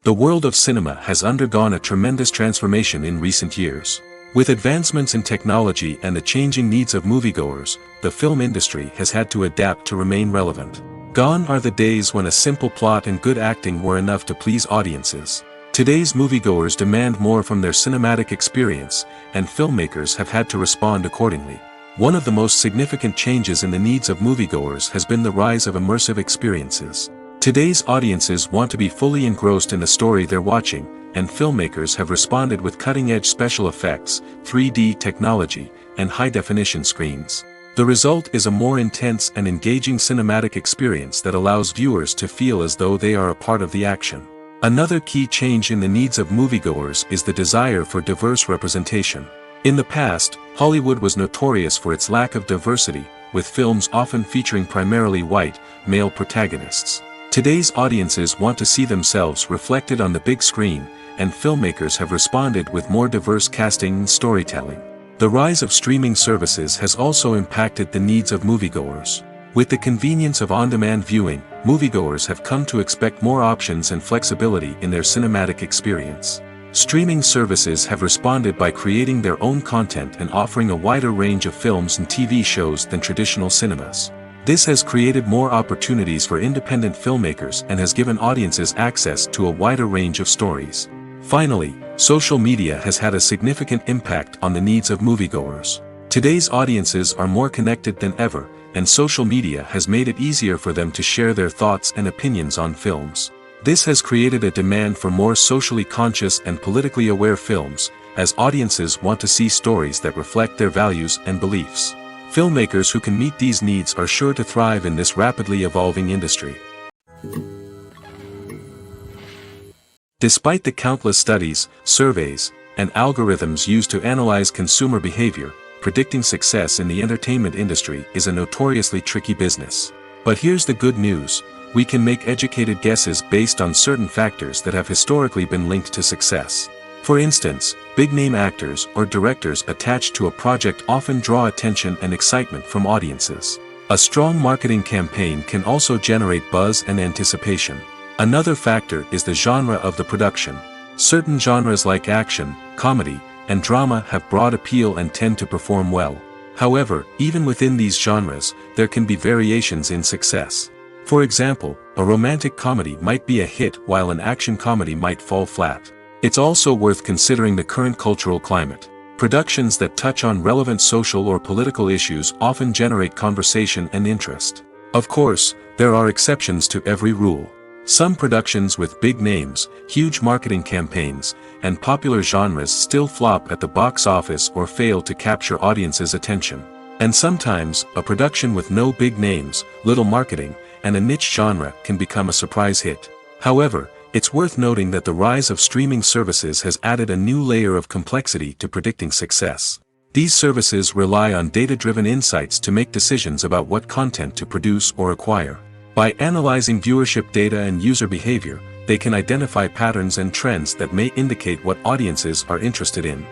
The world of cinema has undergone a tremendous transformation in recent years. With advancements in technology and the changing needs of moviegoers, the film industry has had to adapt to remain relevant. Gone are the days when a simple plot and good acting were enough to please audiences. Today's moviegoers demand more from their cinematic experience, and filmmakers have had to respond accordingly. One of the most significant changes in the needs of moviegoers has been the rise of immersive experiences. Today's audiences want to be fully engrossed in the story they're watching, and filmmakers have responded with cutting-edge special effects, 3D technology, and high-definition screens. The result is a more intense and engaging cinematic experience that allows viewers to feel as though they are a part of the action. Another key change in the needs of moviegoers is the desire for diverse representation. In the past, Hollywood was notorious for its lack of diversity, with films often featuring primarily white, male protagonists. Today's audiences want to see themselves reflected on the big screen, and filmmakers have responded with more diverse casting and storytelling. The rise of streaming services has also impacted the needs of moviegoers. With the convenience of on-demand viewing, moviegoers have come to expect more options and flexibility in their cinematic experience. Streaming services have responded by creating their own content and offering a wider range of films and TV shows than traditional cinemas. This has created more opportunities for independent filmmakers and has given audiences access to a wider range of stories. Finally, social media has had a significant impact on the needs of moviegoers. Today's audiences are more connected than ever, and social media has made it easier for them to share their thoughts and opinions on films. This has created a demand for more socially conscious and politically aware films, as audiences want to see stories that reflect their values and beliefs. Filmmakers who can meet these needs are sure to thrive in this rapidly evolving industry. Despite the countless studies, surveys, and algorithms used to analyze consumer behavior, predicting success in the entertainment industry is a notoriously tricky business. But here's the good news: we can make educated guesses based on certain factors that have historically been linked to success. For instance, big-name actors or directors attached to a project often draw attention and excitement from audiences. A strong marketing campaign can also generate buzz and anticipation. Another factor is the genre of the production. Certain genres like action, comedy, and drama have broad appeal and tend to perform well. However, even within these genres, there can be variations in success. For example, a romantic comedy might be a hit while an action comedy might fall flat. It's also worth considering the current cultural climate. Productions that touch on relevant social or political issues often generate conversation and interest. Of course, there are exceptions to every rule. Some productions with big names, huge marketing campaigns, and popular genres still flop at the box office or fail to capture audiences' attention. And sometimes, a production with no big names, little marketing, and a niche genre can become a surprise hit. However, it's worth noting that the rise of streaming services has added a new layer of complexity to predicting success. These services rely on data-driven insights to make decisions about what content to produce or acquire. By analyzing viewership data and user behavior, they can identify patterns and trends that may indicate what audiences are interested in.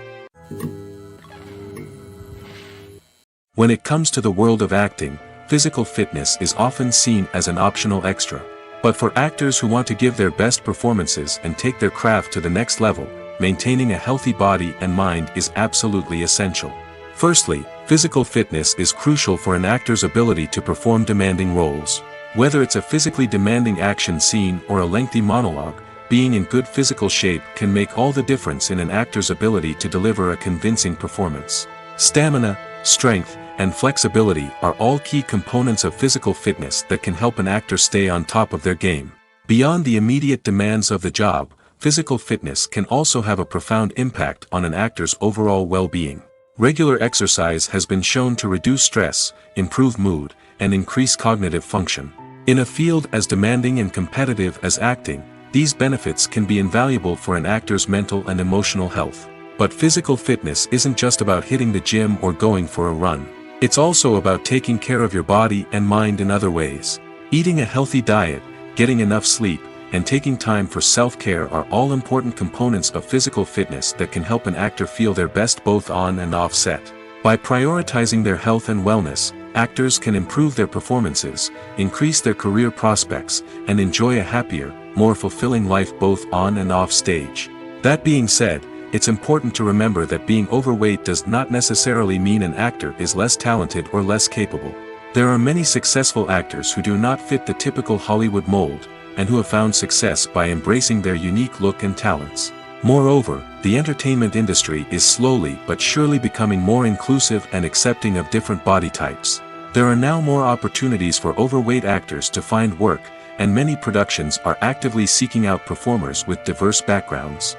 When it comes to the world of acting, physical fitness is often seen as an optional extra. But for actors who want to give their best performances and take their craft to the next level, maintaining a healthy body and mind is absolutely essential. Firstly, physical fitness is crucial for an actor's ability to perform demanding roles. Whether it's a physically demanding action scene or a lengthy monologue, being in good physical shape can make all the difference in an actor's ability to deliver a convincing performance. Stamina, strength, and flexibility are all key components of physical fitness that can help an actor stay on top of their game. Beyond the immediate demands of the job, physical fitness can also have a profound impact on an actor's overall well-being. Regular exercise has been shown to reduce stress, improve mood, and increase cognitive function. In a field as demanding and competitive as acting, these benefits can be invaluable for an actor's mental and emotional health. But physical fitness isn't just about hitting the gym or going for a run. It's also about taking care of your body and mind in other ways. Eating a healthy diet, getting enough sleep, and taking time for self-care are all important components of physical fitness that can help an actor feel their best both on and off set. By prioritizing their health and wellness, actors can improve their performances, increase their career prospects, and enjoy a happier, more fulfilling life both on and off stage. That being said, it's important to remember that being overweight does not necessarily mean an actor is less talented or less capable. There are many successful actors who do not fit the typical Hollywood mold, and who have found success by embracing their unique look and talents. Moreover, the entertainment industry is slowly but surely becoming more inclusive and accepting of different body types. There are now more opportunities for overweight actors to find work, and many productions are actively seeking out performers with diverse backgrounds.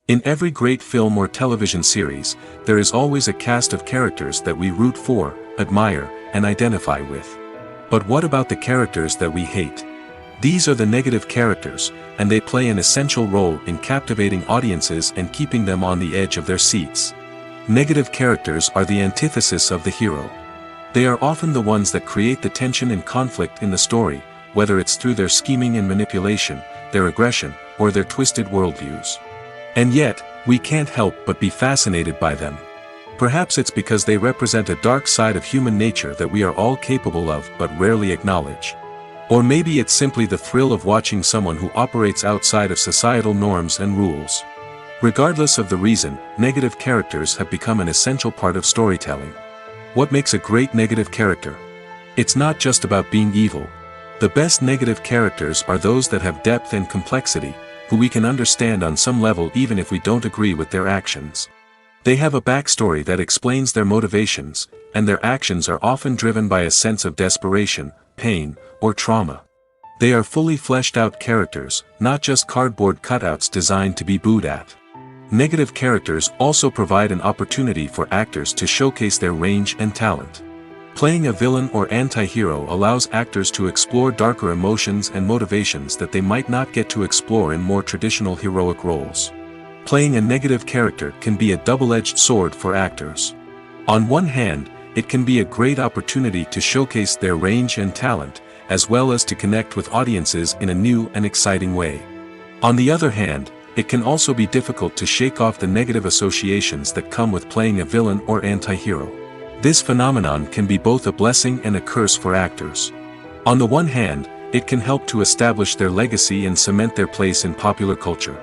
In every great film or television series, there is always a cast of characters that we root for, admire, and identify with. But what about the characters that we hate? These are the negative characters, and they play an essential role in captivating audiences and keeping them on the edge of their seats. Negative characters are the antithesis of the hero. They are often the ones that create the tension and conflict in the story, whether it's through their scheming and manipulation, their aggression, or their twisted worldviews. And yet, we can't help but be fascinated by them. Perhaps it's because they represent a dark side of human nature that we are all capable of but rarely acknowledge. Or maybe it's simply the thrill of watching someone who operates outside of societal norms and rules. Regardless of the reason, negative characters have become an essential part of storytelling. What makes a great negative character? It's not just about being evil. The best negative characters are those that have depth and complexity, who we can understand on some level even if we don't agree with their actions. They have a backstory that explains their motivations, and their actions are often driven by a sense of desperation, pain, or trauma. They are fully fleshed out characters, not just cardboard cutouts designed to be booed at. Negative characters also provide an opportunity for actors to showcase their range and talent. Playing a villain or anti-hero allows actors to explore darker emotions and motivations that they might not get to explore in more traditional heroic roles. Playing a negative character can be a double-edged sword for actors. On one hand, it can be a great opportunity to showcase their range and talent, as well as to connect with audiences in a new and exciting way. On the other hand, it can also be difficult to shake off the negative associations that come with playing a villain or anti-hero. This phenomenon can be both a blessing and a curse for actors. On the one hand, it can help to establish their legacy and cement their place in popular culture.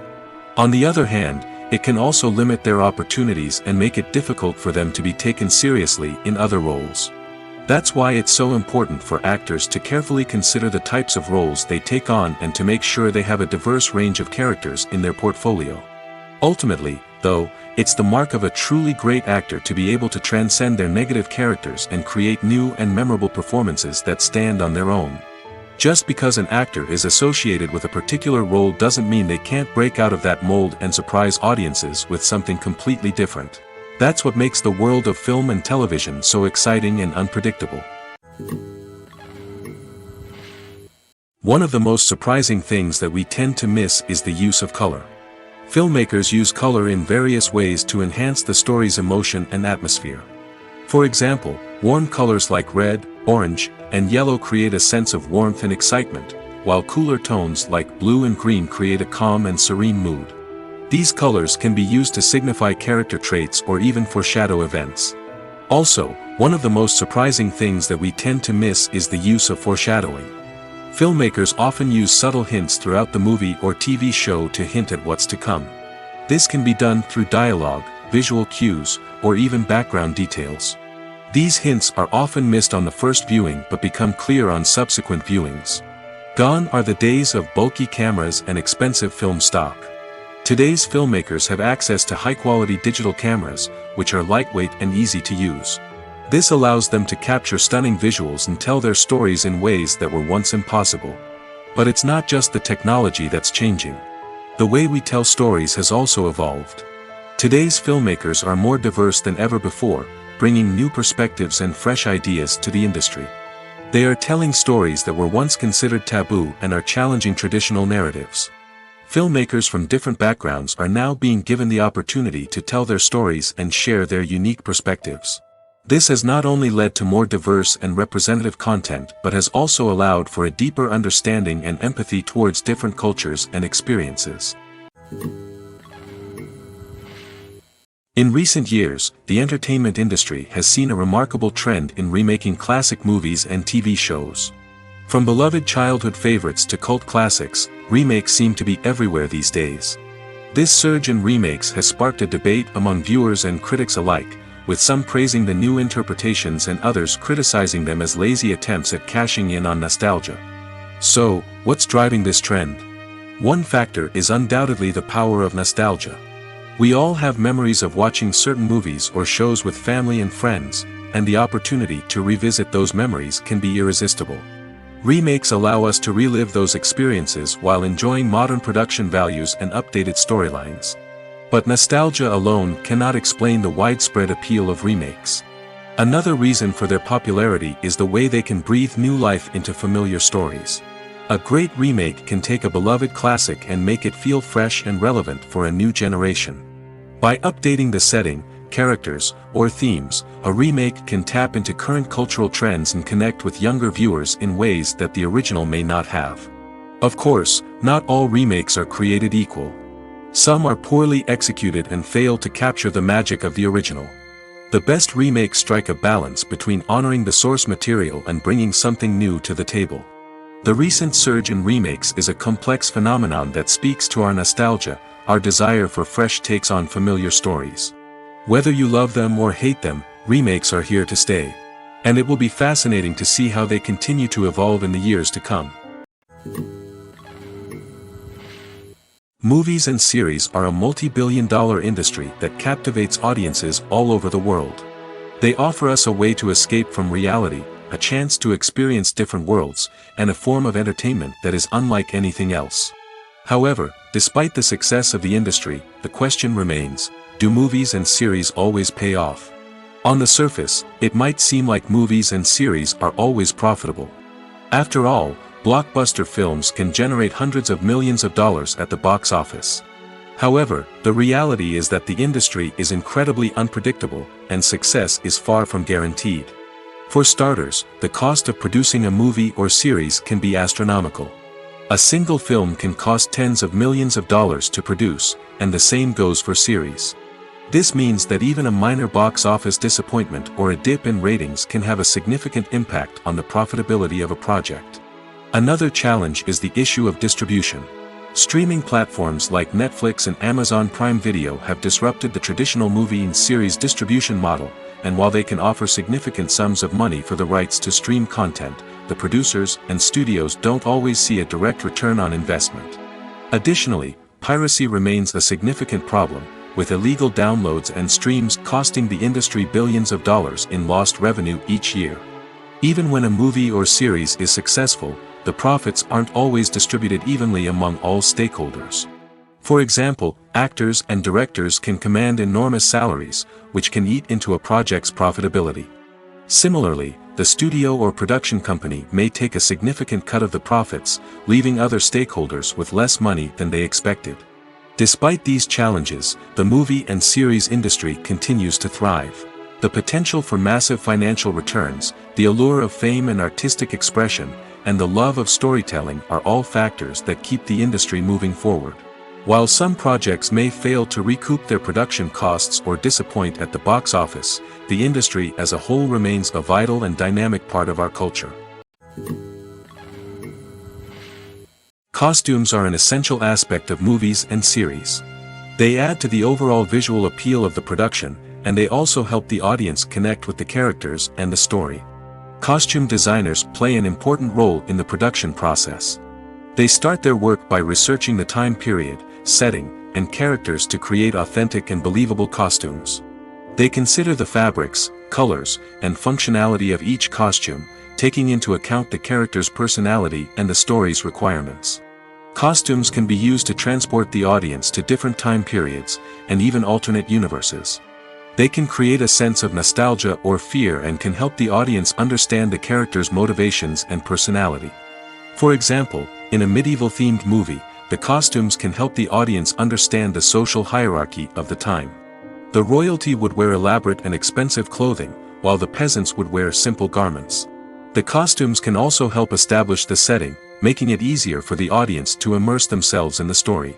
On the other hand, it can also limit their opportunities and make it difficult for them to be taken seriously in other roles. That's why it's so important for actors to carefully consider the types of roles they take on and to make sure they have a diverse range of characters in their portfolio. Ultimately, though, it's the mark of a truly great actor to be able to transcend their negative characters and create new and memorable performances that stand on their own. Just because an actor is associated with a particular role doesn't mean they can't break out of that mold and surprise audiences with something completely different. That's what makes the world of film and television so exciting and unpredictable. One of the most surprising things that we tend to miss is the use of color. Filmmakers use color in various ways to enhance the story's emotion and atmosphere. For example, warm colors like red, orange, and yellow create a sense of warmth and excitement, while cooler tones like blue and green create a calm and serene mood. These colors can be used to signify character traits or even foreshadow events. Also, one of the most surprising things that we tend to miss is the use of foreshadowing. Filmmakers often use subtle hints throughout the movie or TV show to hint at what's to come. This can be done through dialogue, visual cues, or even background details. These hints are often missed on the first viewing but become clear on subsequent viewings. Gone are the days of bulky cameras and expensive film stock. Today's filmmakers have access to high-quality digital cameras, which are lightweight and easy to use. This allows them to capture stunning visuals and tell their stories in ways that were once impossible. But it's not just the technology that's changing. The way we tell stories has also evolved. Today's filmmakers are more diverse than ever before, bringing new perspectives and fresh ideas to the industry. They are telling stories that were once considered taboo and are challenging traditional narratives. Filmmakers from different backgrounds are now being given the opportunity to tell their stories and share their unique perspectives. This has not only led to more diverse and representative content but has also allowed for a deeper understanding and empathy towards different cultures and experiences. In recent years, the entertainment industry has seen a remarkable trend in remaking classic movies and TV shows. From beloved childhood favorites to cult classics, remakes seem to be everywhere these days. This surge in remakes has sparked a debate among viewers and critics alike, with some praising the new interpretations and others criticizing them as lazy attempts at cashing in on nostalgia. So, what's driving this trend? One factor is undoubtedly the power of nostalgia. We all have memories of watching certain movies or shows with family and friends, and the opportunity to revisit those memories can be irresistible. Remakes allow us to relive those experiences while enjoying modern production values and updated storylines. But nostalgia alone cannot explain the widespread appeal of remakes. Another reason for their popularity is the way they can breathe new life into familiar stories. A great remake can take a beloved classic and make it feel fresh and relevant for a new generation. By updating the setting, characters, or themes, a remake can tap into current cultural trends and connect with younger viewers in ways that the original may not have. Of course, not all remakes are created equal. Some are poorly executed and fail to capture the magic of the original. The best remakes strike a balance between honoring the source material and bringing something new to the table. The recent surge in remakes is a complex phenomenon that speaks to our nostalgia, our desire for fresh takes on familiar stories. Whether you love them or hate them, remakes are here to stay. And it will be fascinating to see how they continue to evolve in the years to come. Movies and series are a multi-billion-dollar industry that captivates audiences all over the world. They offer us a way to escape from reality, a chance to experience different worlds, and a form of entertainment that is unlike anything else. However, despite the success of the industry, the question remains, do movies and series always pay off? On the surface, it might seem like movies and series are always profitable. After all, blockbuster films can generate hundreds of millions of dollars at the box office. However, the reality is that the industry is incredibly unpredictable, and success is far from guaranteed. For starters, the cost of producing a movie or series can be astronomical. A single film can cost tens of millions of dollars to produce, and the same goes for series. This means that even a minor box office disappointment or a dip in ratings can have a significant impact on the profitability of a project. Another challenge is the issue of distribution. Streaming platforms like Netflix and Amazon Prime Video have disrupted the traditional movie and series distribution model, and while they can offer significant sums of money for the rights to stream content, the producers and studios don't always see a direct return on investment. Additionally, piracy remains a significant problem, with illegal downloads and streams costing the industry billions of dollars in lost revenue each year. Even when a movie or series is successful, the profits aren't always distributed evenly among all stakeholders. For example, actors and directors can command enormous salaries, which can eat into a project's profitability. Similarly, the studio or production company may take a significant cut of the profits, leaving other stakeholders with less money than they expected. Despite these challenges, the movie and series industry continues to thrive. The potential for massive financial returns, the allure of fame and artistic expression, and the love of storytelling are all factors that keep the industry moving forward. While some projects may fail to recoup their production costs or disappoint at the box office, the industry as a whole remains a vital and dynamic part of our culture. Costumes are an essential aspect of movies and series. They add to the overall visual appeal of the production, and they also help the audience connect with the characters and the story. Costume designers play an important role in the production process. They start their work by researching the time period, setting, and characters to create authentic and believable costumes. They consider the fabrics, colors, and functionality of each costume, taking into account the character's personality and the story's requirements. Costumes can be used to transport the audience to different time periods, and even alternate universes. They can create a sense of nostalgia or fear and can help the audience understand the character's motivations and personality. For example, in a medieval-themed movie, the costumes can help the audience understand the social hierarchy of the time. The royalty would wear elaborate and expensive clothing, while the peasants would wear simple garments. The costumes can also help establish the setting, making it easier for the audience to immerse themselves in the story.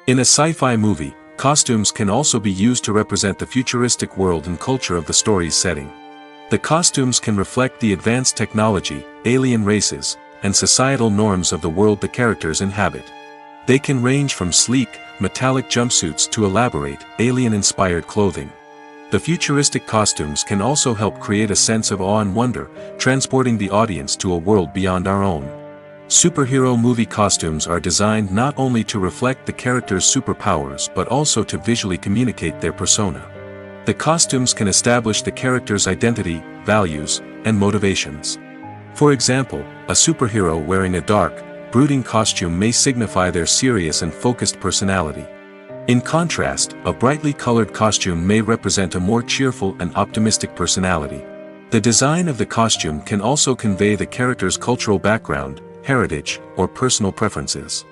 In a sci-fi movie, costumes can also be used to represent the futuristic world and culture of the story's setting. The costumes can reflect the advanced technology, alien races, and societal norms of the world the characters inhabit. They can range from sleek, metallic jumpsuits to elaborate, alien-inspired clothing. The futuristic costumes can also help create a sense of awe and wonder, transporting the audience to a world beyond our own. Superhero movie costumes are designed not only to reflect the character's superpowers but also to visually communicate their persona. The costumes can establish the character's identity, values, and motivations. For example, a superhero wearing a dark, brooding costume may signify their serious and focused personality. In contrast, a brightly colored costume may represent a more cheerful and optimistic personality. The design of the costume can also convey the character's cultural background, heritage, or personal preferences.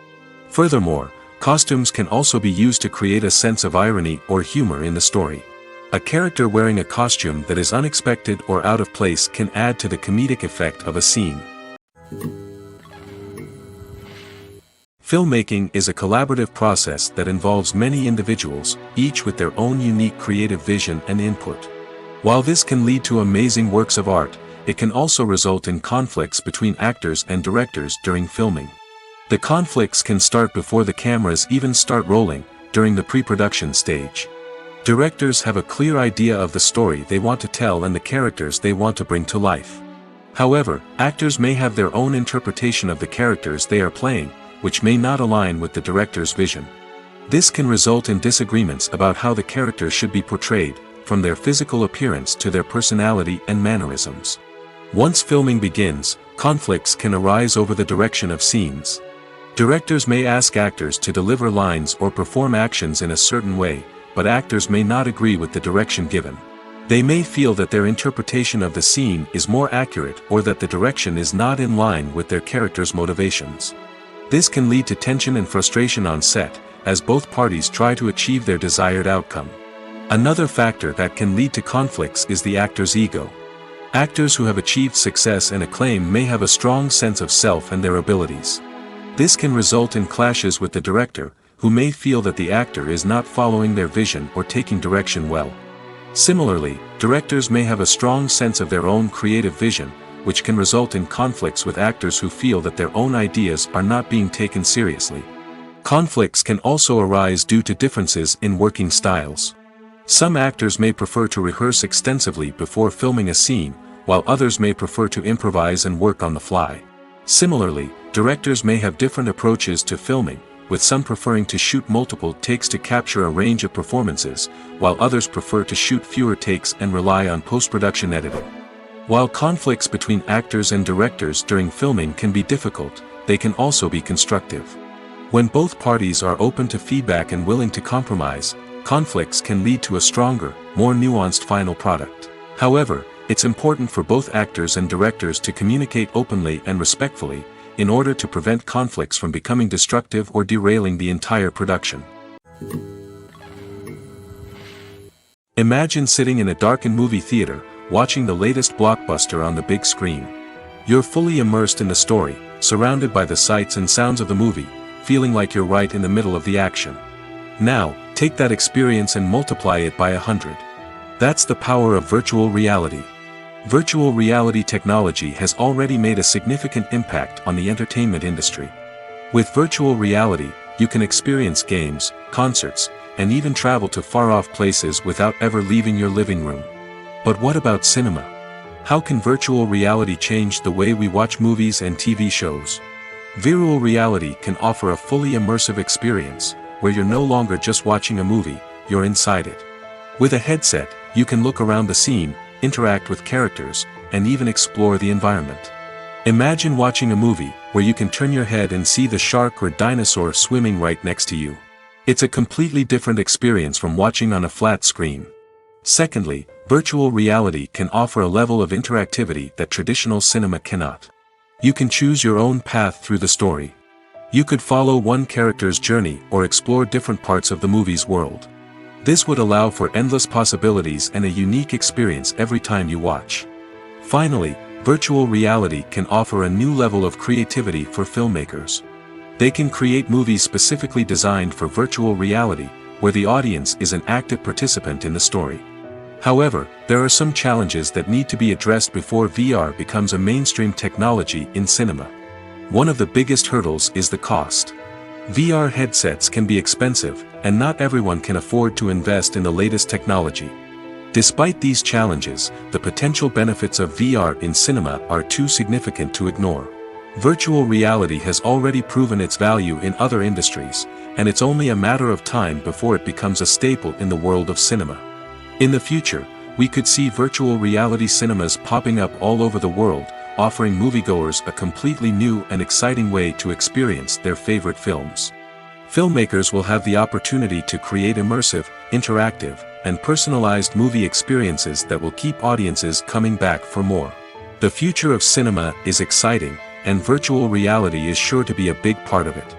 Furthermore, costumes can also be used to create a sense of irony or humor in the story. A character wearing a costume that is unexpected or out of place can add to the comedic effect of a scene. Filmmaking is a collaborative process that involves many individuals, each with their own unique creative vision and input. While this can lead to amazing works of art, it can also result in conflicts between actors and directors during filming. The conflicts can start before the cameras even start rolling, during the pre-production stage. Directors have a clear idea of the story they want to tell and the characters they want to bring to life. However, actors may have their own interpretation of the characters they are playing, which may not align with the director's vision. This can result in disagreements about how the characters should be portrayed, from their physical appearance to their personality and mannerisms. Once filming begins, conflicts can arise over the direction of scenes. Directors may ask actors to deliver lines or perform actions in a certain way, but actors may not agree with the direction given. They may feel that their interpretation of the scene is more accurate or that the direction is not in line with their character's motivations. This can lead to tension and frustration on set, as both parties try to achieve their desired outcome. Another factor that can lead to conflicts is the actor's ego. Actors who have achieved success and acclaim may have a strong sense of self and their abilities. This can result in clashes with the director, who may feel that the actor is not following their vision or taking direction well. Similarly, directors may have a strong sense of their own creative vision, which can result in conflicts with actors who feel that their own ideas are not being taken seriously. Conflicts can also arise due to differences in working styles. Some actors may prefer to rehearse extensively before filming a scene, while others may prefer to improvise and work on the fly. Similarly, directors may have different approaches to filming, with some preferring to shoot multiple takes to capture a range of performances, while others prefer to shoot fewer takes and rely on post-production editing. While conflicts between actors and directors during filming can be difficult, they can also be constructive. When both parties are open to feedback and willing to compromise, conflicts can lead to a stronger, more nuanced final product. However, it's important for both actors and directors to communicate openly and respectfully, in order to prevent conflicts from becoming destructive or derailing the entire production. Imagine sitting in a darkened movie theater, watching the latest blockbuster on the big screen. You're fully immersed in the story, surrounded by the sights and sounds of the movie, feeling like you're right in the middle of the action. Now, take that experience and multiply it by 100. That's the power of virtual reality. Virtual reality technology has already made a significant impact on the entertainment industry. With virtual reality, you can experience games, concerts, and even travel to far-off places without ever leaving your living room. But what about cinema? How can virtual reality change the way we watch movies and TV shows? Virtual reality can offer a fully immersive experience, where you're no longer just watching a movie, you're inside it. With a headset, you can look around the scene, interact with characters, and even explore the environment. Imagine watching a movie, where you can turn your head and see the shark or dinosaur swimming right next to you. It's a completely different experience from watching on a flat screen. Secondly, virtual reality can offer a level of interactivity that traditional cinema cannot. You can choose your own path through the story. You could follow one character's journey or explore different parts of the movie's world. This would allow for endless possibilities and a unique experience every time you watch. Finally, virtual reality can offer a new level of creativity for filmmakers. They can create movies specifically designed for virtual reality, where the audience is an active participant in the story. However, there are some challenges that need to be addressed before VR becomes a mainstream technology in cinema. One of the biggest hurdles is the cost. VR headsets can be expensive, and not everyone can afford to invest in the latest technology. Despite these challenges, the potential benefits of VR in cinema are too significant to ignore. Virtual reality has already proven its value in other industries, and it's only a matter of time before it becomes a staple in the world of cinema. In the future, we could see virtual reality cinemas popping up all over the world, offering moviegoers a completely new and exciting way to experience their favorite films. Filmmakers will have the opportunity to create immersive, interactive, and personalized movie experiences that will keep audiences coming back for more. The future of cinema is exciting, and virtual reality is sure to be a big part of it.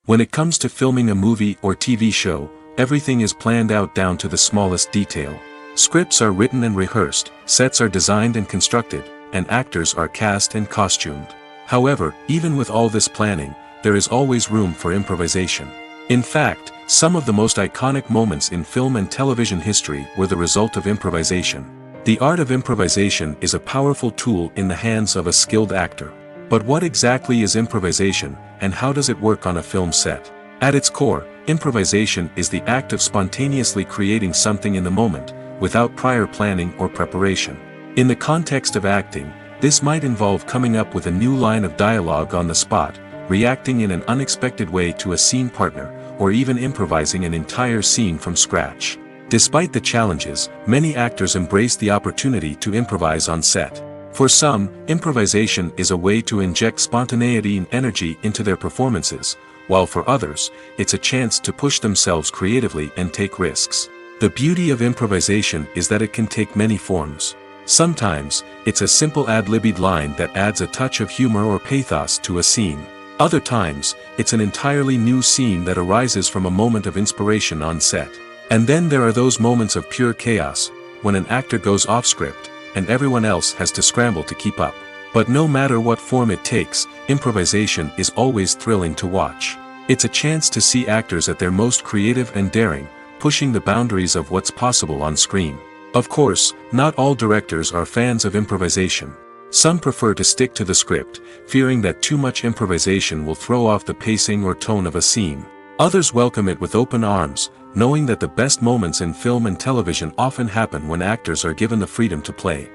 When it comes to filming a movie or TV show, everything is planned out down to the smallest detail. Scripts are written and rehearsed, sets are designed and constructed, and actors are cast and costumed. However, even with all this planning, there is always room for improvisation. In fact, some of the most iconic moments in film and television history were the result of improvisation. The art of improvisation is a powerful tool in the hands of a skilled actor. But what exactly is improvisation, and how does it work on a film set? At its core, improvisation is the act of spontaneously creating something in the moment, without prior planning or preparation. In the context of acting, this might involve coming up with a new line of dialogue on the spot, reacting in an unexpected way to a scene partner, or even improvising an entire scene from scratch. Despite the challenges, many actors embrace the opportunity to improvise on set. For some, improvisation is a way to inject spontaneity and energy into their performances, while for others, it's a chance to push themselves creatively and take risks. The beauty of improvisation is that it can take many forms. Sometimes, it's a simple ad-libbed line that adds a touch of humor or pathos to a scene. Other times, it's an entirely new scene that arises from a moment of inspiration on set. And then there are those moments of pure chaos, when an actor goes off script, and everyone else has to scramble to keep up. But no matter what form it takes, improvisation is always thrilling to watch. It's a chance to see actors at their most creative and daring, pushing the boundaries of what's possible on screen. Of course, not all directors are fans of improvisation. Some prefer to stick to the script, fearing that too much improvisation will throw off the pacing or tone of a scene. Others welcome it with open arms, knowing that the best moments in film and television often happen when actors are given the freedom to play.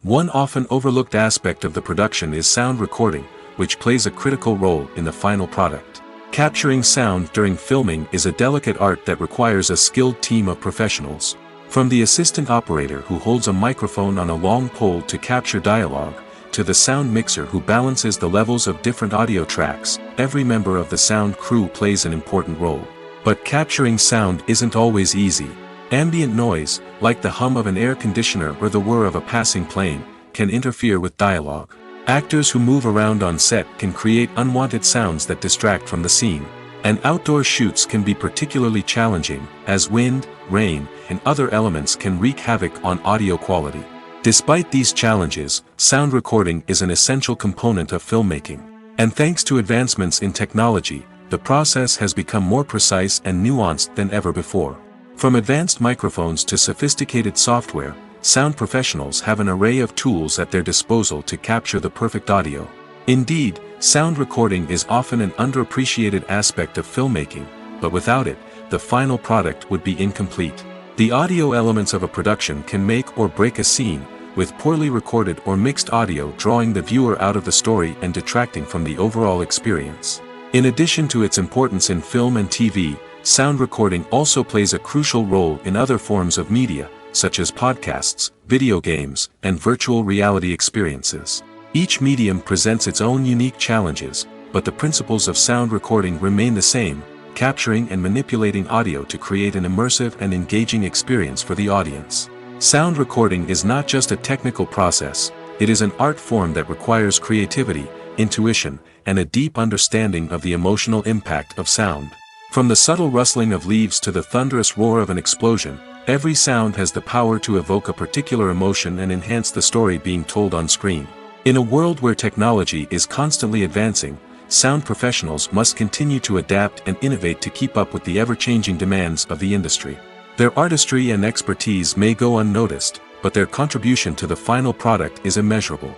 One often overlooked aspect of the production is sound recording, which plays a critical role in the final product. Capturing sound during filming is a delicate art that requires a skilled team of professionals. From the assistant operator who holds a microphone on a long pole to capture dialogue, to the sound mixer who balances the levels of different audio tracks, every member of the sound crew plays an important role. But capturing sound isn't always easy. Ambient noise, like the hum of an air conditioner or the whir of a passing plane, can interfere with dialogue. Actors who move around on set can create unwanted sounds that distract from the scene. And outdoor shoots can be particularly challenging, as wind, rain, and other elements can wreak havoc on audio quality. Despite these challenges, sound recording is an essential component of filmmaking. And thanks to advancements in technology, the process has become more precise and nuanced than ever before. From advanced microphones to sophisticated software, sound professionals have an array of tools at their disposal to capture the perfect audio. Indeed, sound recording is often an underappreciated aspect of filmmaking, but without it, the final product would be incomplete. The audio elements of a production can make or break a scene, with poorly recorded or mixed audio drawing the viewer out of the story and detracting from the overall experience. In addition to its importance in film and TV, sound recording also plays a crucial role in other forms of media, such as podcasts, video games, and virtual reality experiences. Each medium presents its own unique challenges, but the principles of sound recording remain the same, capturing and manipulating audio to create an immersive and engaging experience for the audience. Sound recording is not just a technical process, it is an art form that requires creativity, intuition, and a deep understanding of the emotional impact of sound. From the subtle rustling of leaves to the thunderous roar of an explosion, every sound has the power to evoke a particular emotion and enhance the story being told on screen. In a world where technology is constantly advancing, sound professionals must continue to adapt and innovate to keep up with the ever-changing demands of the industry. Their artistry and expertise may go unnoticed, but their contribution to the final product is immeasurable.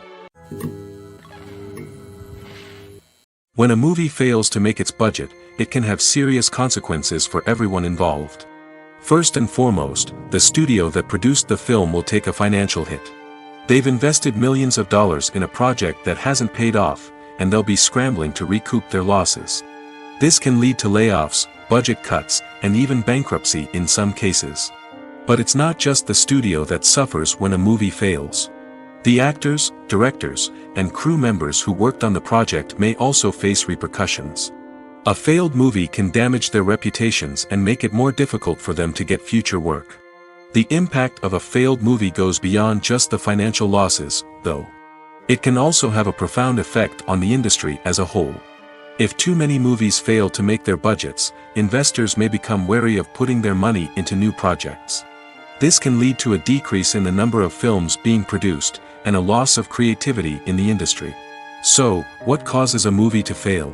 When a movie fails to make its budget, it can have serious consequences for everyone involved. First and foremost, the studio that produced the film will take a financial hit. They've invested millions of dollars in a project that hasn't paid off, and they'll be scrambling to recoup their losses. This can lead to layoffs, budget cuts, and even bankruptcy in some cases. But it's not just the studio that suffers when a movie fails. The actors, directors, and crew members who worked on the project may also face repercussions. A failed movie can damage their reputations and make it more difficult for them to get future work. The impact of a failed movie goes beyond just the financial losses, though. It can also have a profound effect on the industry as a whole. If too many movies fail to make their budgets, investors may become wary of putting their money into new projects. This can lead to a decrease in the number of films being produced, and a loss of creativity in the industry. So, what causes a movie to fail?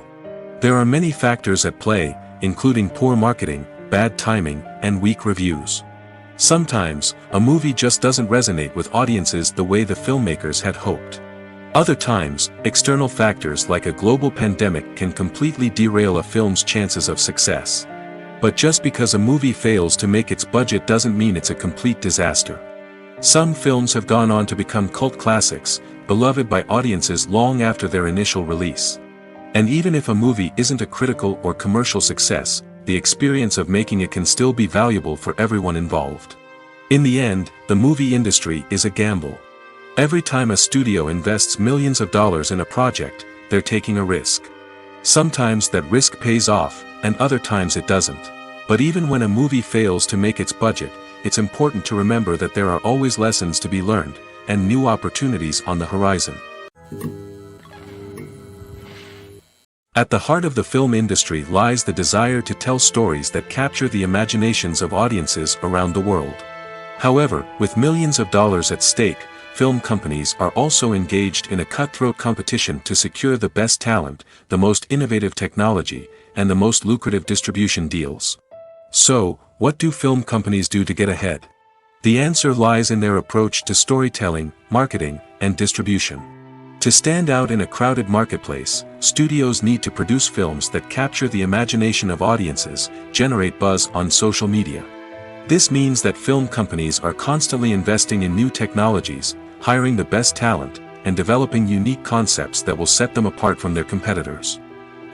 There are many factors at play, including poor marketing, bad timing, and weak reviews. Sometimes, a movie just doesn't resonate with audiences the way the filmmakers had hoped. Other times, external factors like a global pandemic can completely derail a film's chances of success. But just because a movie fails to make its budget doesn't mean it's a complete disaster. Some films have gone on to become cult classics, beloved by audiences long after their initial release. And even if a movie isn't a critical or commercial success, the experience of making it can still be valuable for everyone involved. In the end, the movie industry is a gamble. Every time a studio invests millions of dollars in a project, they're taking a risk. Sometimes that risk pays off, and other times it doesn't. But even when a movie fails to make its budget, it's important to remember that there are always lessons to be learned, and new opportunities on the horizon. At the heart of the film industry lies the desire to tell stories that capture the imaginations of audiences around the world. However, with millions of dollars at stake, film companies are also engaged in a cutthroat competition to secure the best talent, the most innovative technology, and the most lucrative distribution deals. So, what do film companies do to get ahead? The answer lies in their approach to storytelling, marketing, and distribution. To stand out in a crowded marketplace, studios need to produce films that capture the imagination of audiences, generate buzz on social media. This means that film companies are constantly investing in new technologies, hiring the best talent, and developing unique concepts that will set them apart from their competitors.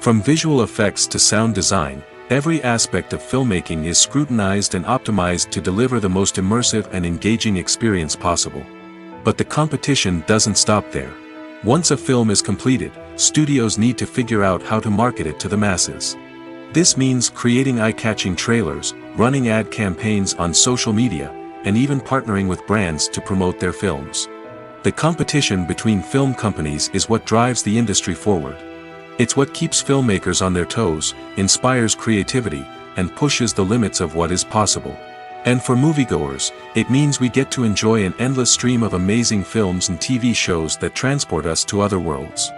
From visual effects to sound design, every aspect of filmmaking is scrutinized and optimized to deliver the most immersive and engaging experience possible. But the competition doesn't stop there. Once a film is completed, studios need to figure out how to market it to the masses. This means creating eye-catching trailers, running ad campaigns on social media, and even partnering with brands to promote their films. The competition between film companies is what drives the industry forward. It's what keeps filmmakers on their toes, inspires creativity, and pushes the limits of what is possible. And for moviegoers, it means we get to enjoy an endless stream of amazing films and TV shows that transport us to other worlds.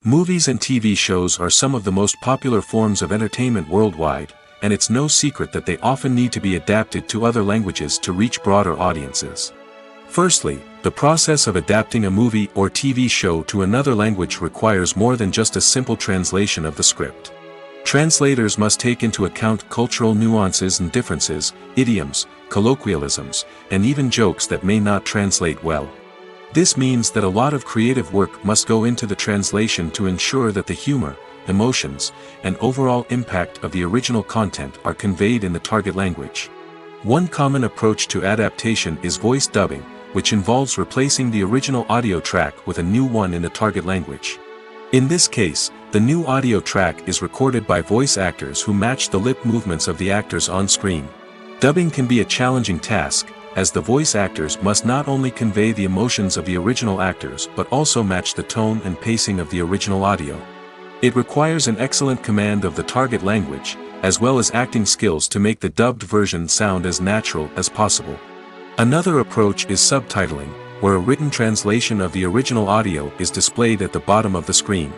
Movies and TV shows are some of the most popular forms of entertainment worldwide, and it's no secret that they often need to be adapted to other languages to reach broader audiences. Firstly, the process of adapting a movie or TV show to another language requires more than just a simple translation of the script. Translators must take into account cultural nuances and differences, idioms, colloquialisms, and even jokes that may not translate well. This means that a lot of creative work must go into the translation to ensure that the humor, emotions, and overall impact of the original content are conveyed in the target language. One common approach to adaptation is voice dubbing, which involves replacing the original audio track with a new one in the target language. In this case, the new audio track is recorded by voice actors who match the lip movements of the actors on screen. Dubbing can be a challenging task, as the voice actors must not only convey the emotions of the original actors but also match the tone and pacing of the original audio. It requires an excellent command of the target language, as well as acting skills to make the dubbed version sound as natural as possible. Another approach is subtitling, where a written translation of the original audio is displayed at the bottom of the screen.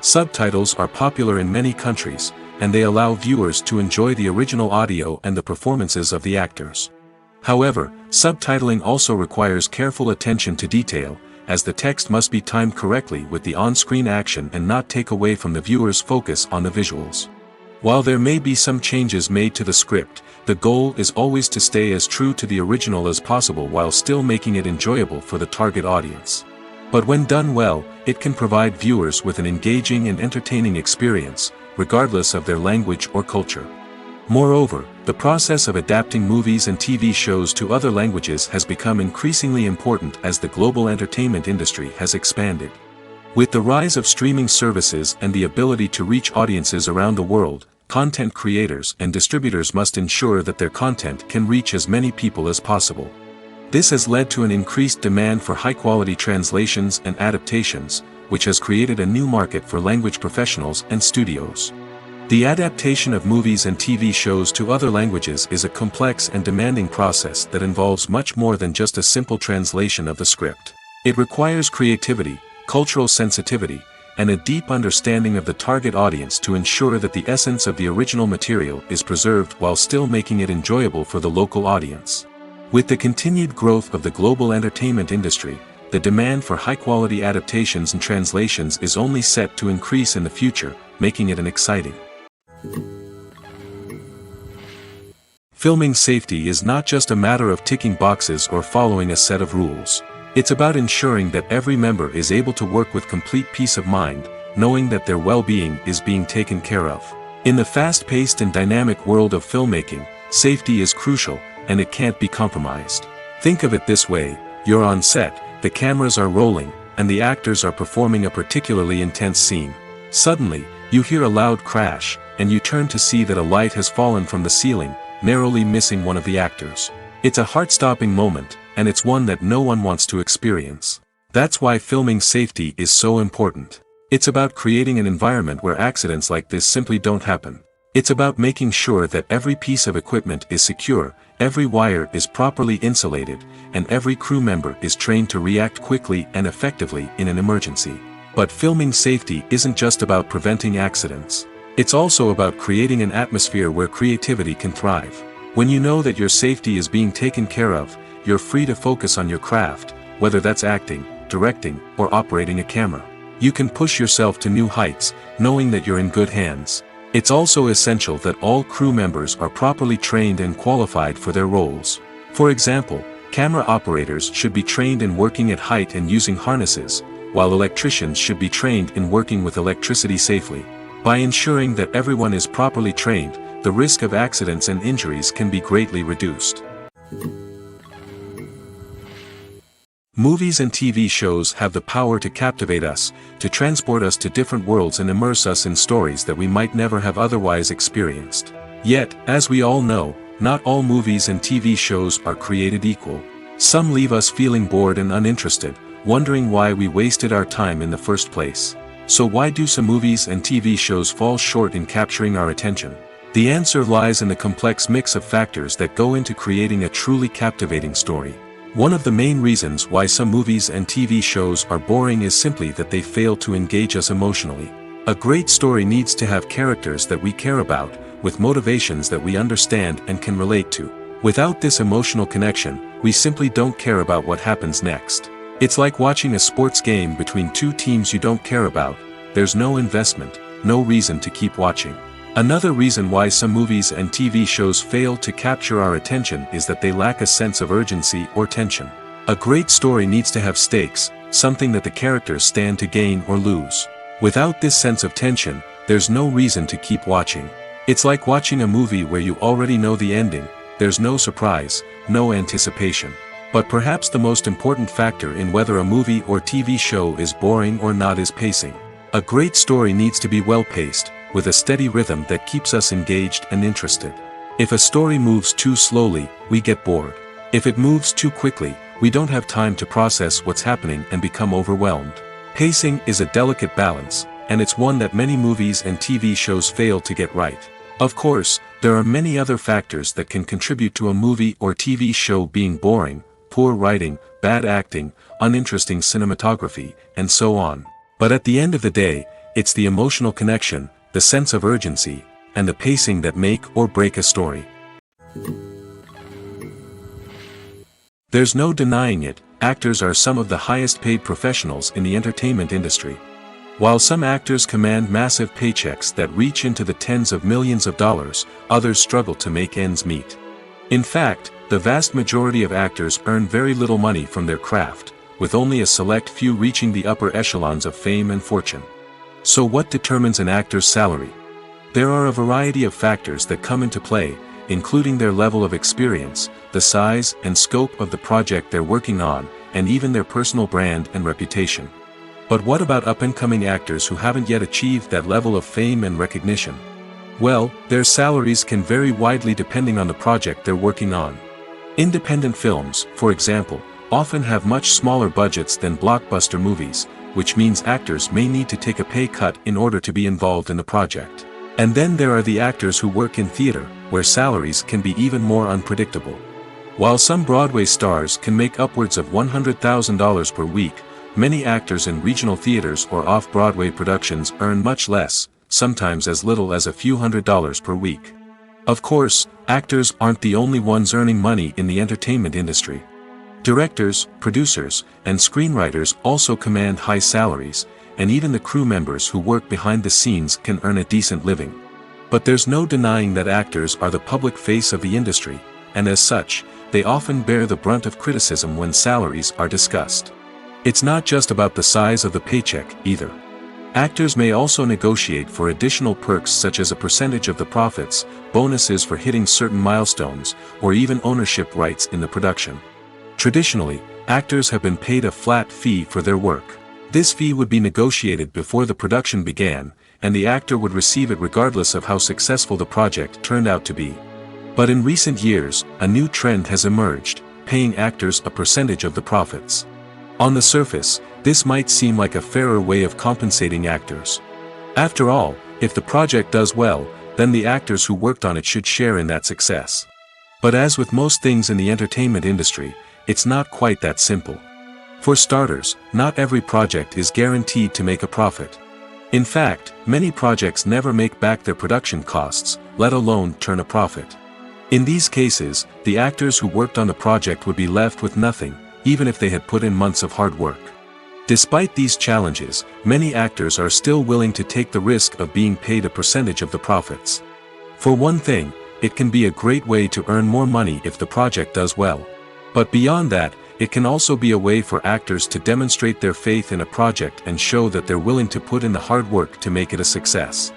Subtitles are popular in many countries, and they allow viewers to enjoy the original audio and the performances of the actors. However, subtitling also requires careful attention to detail, as the text must be timed correctly with the on-screen action and not take away from the viewer's focus on the visuals. While there may be some changes made to the script, the goal is always to stay as true to the original as possible while still making it enjoyable for the target audience. But when done well, it can provide viewers with an engaging and entertaining experience, regardless of their language or culture. Moreover, the process of adapting movies and TV shows to other languages has become increasingly important as the global entertainment industry has expanded. With the rise of streaming services and the ability to reach audiences around the world, content creators and distributors must ensure that their content can reach as many people as possible. This has led to an increased demand for high-quality translations and adaptations, which has created a new market for language professionals and studios. The adaptation of movies and TV shows to other languages is a complex and demanding process that involves much more than just a simple translation of the script. It requires creativity, cultural sensitivity, and a deep understanding of the target audience to ensure that the essence of the original material is preserved while still making it enjoyable for the local audience. With the continued growth of the global entertainment industry, the demand for high-quality adaptations and translations is only set to increase in the future, making it an exciting. Filming safety is not just a matter of ticking boxes or following a set of rules. It's about ensuring that every member is able to work with complete peace of mind, knowing that their well-being is being taken care of. In the fast-paced and dynamic world of filmmaking, safety is crucial, and it can't be compromised. Think of it this way: you're on set, the cameras are rolling, and the actors are performing a particularly intense scene. Suddenly, you hear a loud crash, and you turn to see that a light has fallen from the ceiling, narrowly missing one of the actors. It's a heart-stopping moment, and it's one that no one wants to experience. That's why filming safety is so important. It's about creating an environment where accidents like this simply don't happen. It's about making sure that every piece of equipment is secure, every wire is properly insulated, and every crew member is trained to react quickly and effectively in an emergency. But filming safety isn't just about preventing accidents. It's also about creating an atmosphere where creativity can thrive. When you know that your safety is being taken care of, you're free to focus on your craft, whether that's acting, directing, or operating a camera. You can push yourself to new heights, knowing that you're in good hands. It's also essential that all crew members are properly trained and qualified for their roles. For example, camera operators should be trained in working at height and using harnesses, while electricians should be trained in working with electricity safely. By ensuring that everyone is properly trained, the risk of accidents and injuries can be greatly reduced. Movies and TV shows have the power to captivate us, to transport us to different worlds and immerse us in stories that we might never have otherwise experienced. Yet, as we all know, not all movies and TV shows are created equal. Some leave us feeling bored and uninterested, wondering why we wasted our time in the first place. So why do some movies and TV shows fall short in capturing our attention? The answer lies in the complex mix of factors that go into creating a truly captivating story. One of the main reasons why some movies and TV shows are boring is simply that they fail to engage us emotionally. A great story needs to have characters that we care about, with motivations that we understand and can relate to. Without this emotional connection, we simply don't care about what happens next. It's like watching a sports game between two teams you don't care about. There's no investment, no reason to keep watching. Another reason why some movies and TV shows fail to capture our attention is that they lack a sense of urgency or tension. A great story needs to have stakes, something that the characters stand to gain or lose. Without this sense of tension, there's no reason to keep watching. It's like watching a movie where you already know the ending. There's no surprise, no anticipation. But perhaps the most important factor in whether a movie or TV show is boring or not is pacing. A great story needs to be well-paced, with a steady rhythm that keeps us engaged and interested. If a story moves too slowly, we get bored. If it moves too quickly, we don't have time to process what's happening and become overwhelmed. Pacing is a delicate balance, and it's one that many movies and TV shows fail to get right. Of course, there are many other factors that can contribute to a movie or TV show being boring: poor writing, bad acting, uninteresting cinematography, and so on. But at the end of the day, it's the emotional connection, the sense of urgency, and the pacing that make or break a story. There's no denying it, actors are some of the highest paid professionals in the entertainment industry. While some actors command massive paychecks that reach into the tens of millions of dollars, others struggle to make ends meet. In fact, the vast majority of actors earn very little money from their craft, with only a select few reaching the upper echelons of fame and fortune. So what determines an actor's salary? There are a variety of factors that come into play, including their level of experience, the size and scope of the project they're working on, and even their personal brand and reputation. But what about up-and-coming actors who haven't yet achieved that level of fame and recognition? Well, their salaries can vary widely depending on the project they're working on. Independent films, for example, often have much smaller budgets than blockbuster movies, which means actors may need to take a pay cut in order to be involved in the project. And then there are the actors who work in theater, where salaries can be even more unpredictable. While some Broadway stars can make upwards of $100,000 per week, many actors in regional theaters or off-Broadway productions earn much less, sometimes as little as a few $100s per week. Of course, actors aren't the only ones earning money in the entertainment industry. Directors, producers, and screenwriters also command high salaries, and even the crew members who work behind the scenes can earn a decent living. But there's no denying that actors are the public face of the industry, and as such, they often bear the brunt of criticism when salaries are discussed. It's not just about the size of the paycheck, either. Actors may also negotiate for additional perks such as a percentage of the profits, bonuses for hitting certain milestones, or even ownership rights in the production. Traditionally, actors have been paid a flat fee for their work. This fee would be negotiated before the production began, and the actor would receive it regardless of how successful the project turned out to be. But in recent years, a new trend has emerged, paying actors a percentage of the profits. On the surface, this might seem like a fairer way of compensating actors. After all, if the project does well, then the actors who worked on it should share in that success. But as with most things in the entertainment industry, it's not quite that simple. For starters, not every project is guaranteed to make a profit. In fact, many projects never make back their production costs, let alone turn a profit. In these cases, the actors who worked on the project would be left with nothing, even if they had put in months of hard work. Despite these challenges, many actors are still willing to take the risk of being paid a percentage of the profits. For one thing, it can be a great way to earn more money if the project does well. But beyond that, it can also be a way for actors to demonstrate their faith in a project and show that they're willing to put in the hard work to make it a success.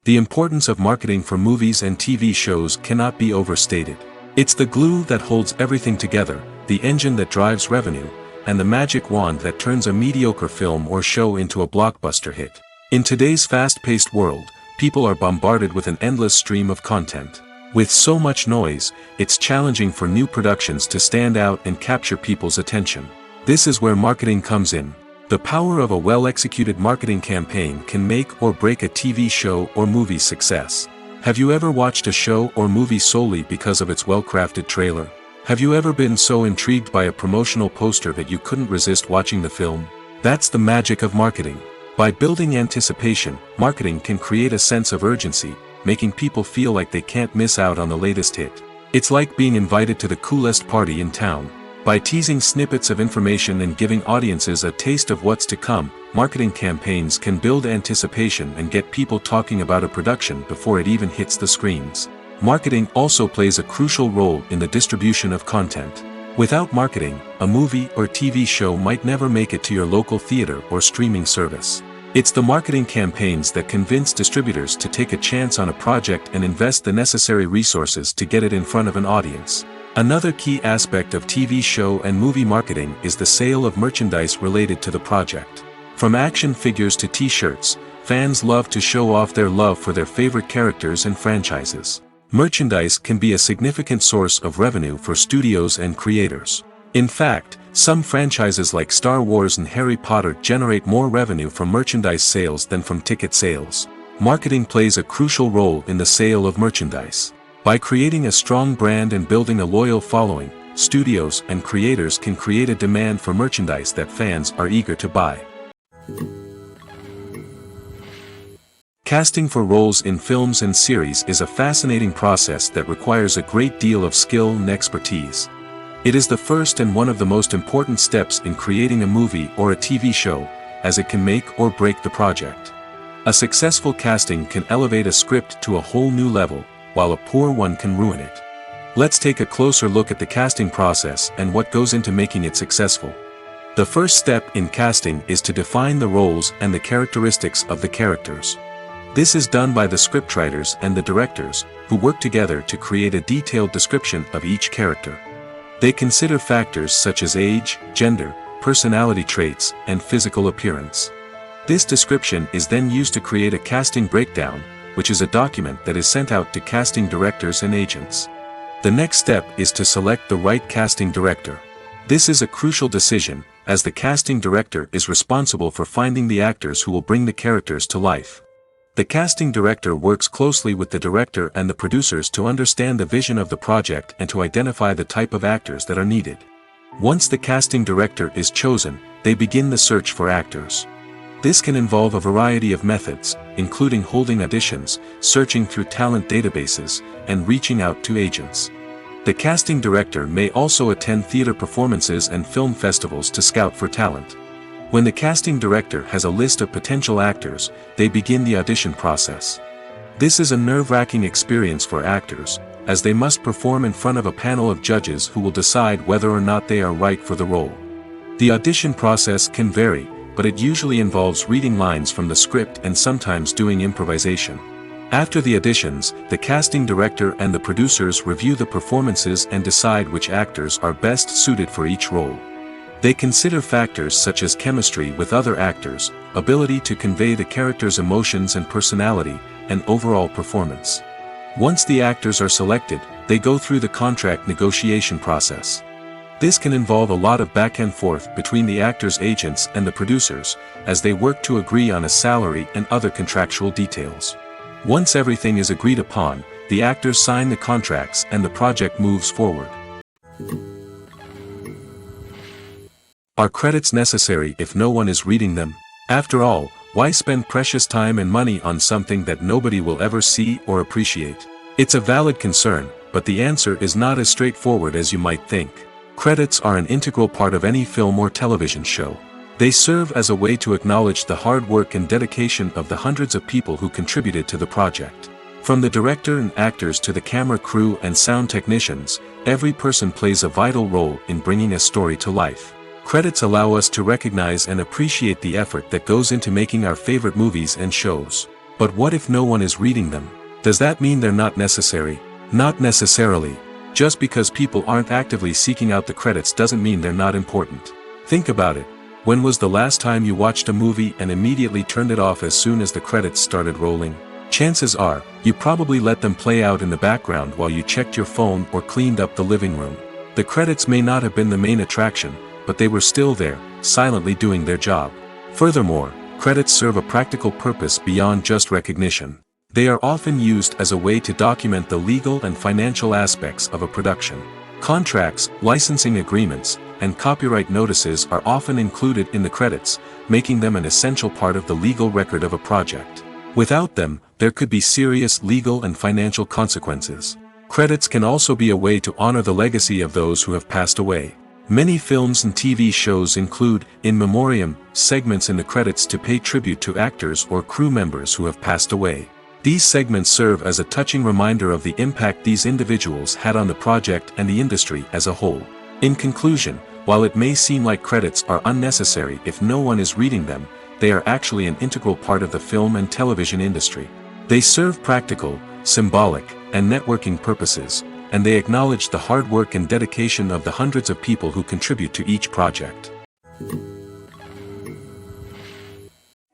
The importance of marketing for movies and TV shows cannot be overstated. It's the glue that holds everything together, the engine that drives revenue, and the magic wand that turns a mediocre film or show into a blockbuster hit. In today's fast-paced world, people are bombarded with an endless stream of content. With so much noise, it's challenging for new productions to stand out and capture people's attention. This is where marketing comes in. The power of a well-executed marketing campaign can make or break a TV show or movie's success. Have you ever watched a show or movie solely because of its well-crafted trailer? Have you ever been so intrigued by a promotional poster that you couldn't resist watching the film? That's the magic of marketing. By building anticipation, marketing can create a sense of urgency, making people feel like they can't miss out on the latest hit. It's like being invited to the coolest party in town. By teasing snippets of information and giving audiences a taste of what's to come, marketing campaigns can build anticipation and get people talking about a production before it even hits the screens. Marketing also plays a crucial role in the distribution of content. Without marketing, a movie or TV show might never make it to your local theater or streaming service. It's the marketing campaigns that convince distributors to take a chance on a project and invest the necessary resources to get it in front of an audience. Another key aspect of TV show and movie marketing is the sale of merchandise related to the project. From action figures to t-shirts, fans love to show off their love for their favorite characters and franchises. Merchandise can be a significant source of revenue for studios and creators. In fact, some franchises like Star Wars and Harry Potter generate more revenue from merchandise sales than from ticket sales. Marketing plays a crucial role in the sale of merchandise. By creating a strong brand and building a loyal following, studios and creators can create a demand for merchandise that fans are eager to buy. Casting for roles in films and series is a fascinating process that requires a great deal of skill and expertise. It is the first and one of the most important steps in creating a movie or a TV show, as it can make or break the project. A successful casting can elevate a script to a whole new level, while a poor one can ruin it. Let's take a closer look at the casting process and what goes into making it successful. The first step in casting is to define the roles and the characteristics of the characters. This is done by the scriptwriters and the directors, who work together to create a detailed description of each character. They consider factors such as age, gender, personality traits, and physical appearance. This description is then used to create a casting breakdown, which is a document that is sent out to casting directors and agents. The next step is to select the right casting director. This is a crucial decision, as the casting director is responsible for finding the actors who will bring the characters to life. The casting director works closely with the director and the producers to understand the vision of the project and to identify the type of actors that are needed. Once the casting director is chosen, they begin the search for actors. This can involve a variety of methods, including holding auditions, searching through talent databases, and reaching out to agents. The casting director may also attend theater performances and film festivals to scout for talent. When the casting director has a list of potential actors, they begin the audition process. This is a nerve-wracking experience for actors, as they must perform in front of a panel of judges who will decide whether or not they are right for the role. The audition process can vary, but it usually involves reading lines from the script and sometimes doing improvisation. After the auditions, the casting director and the producers review the performances and decide which actors are best suited for each role. They consider factors such as chemistry with other actors, ability to convey the character's emotions and personality, and overall performance. Once the actors are selected, they go through the contract negotiation process. This can involve a lot of back and forth between the actors' agents and the producers, as they work to agree on a salary and other contractual details. Once everything is agreed upon, the actors sign the contracts and the project moves forward. Are credits necessary if no one is reading them? After all, why spend precious time and money on something that nobody will ever see or appreciate? It's a valid concern, but the answer is not as straightforward as you might think. Credits are an integral part of any film or television show. They serve as a way to acknowledge the hard work and dedication of the hundreds of people who contributed to the project. From the director and actors to the camera crew and sound technicians, every person plays a vital role in bringing a story to life. Credits allow us to recognize and appreciate the effort that goes into making our favorite movies and shows. But what if no one is reading them? Does that mean they're not necessary? Not necessarily. Just because people aren't actively seeking out the credits doesn't mean they're not important. Think about it. When was the last time you watched a movie and immediately turned it off as soon as the credits started rolling? Chances are, you probably let them play out in the background while you checked your phone or cleaned up the living room. The credits may not have been the main attraction, but they were still there, silently doing their job. Furthermore, credits serve a practical purpose beyond just recognition. They are often used as a way to document the legal and financial aspects of a production. Contracts, licensing agreements, and copyright notices are often included in the credits, making them an essential part of the legal record of a project. Without them, there could be serious legal and financial consequences. Credits can also be a way to honor the legacy of those who have passed away. Many films and TV shows include, in memoriam, segments in the credits to pay tribute to actors or crew members who have passed away. These segments serve as a touching reminder of the impact these individuals had on the project and the industry as a whole. In conclusion, while it may seem like credits are unnecessary if no one is reading them, they are actually an integral part of the film and television industry. They serve practical, symbolic, and networking purposes, and they acknowledge the hard work and dedication of the hundreds of people who contribute to each project.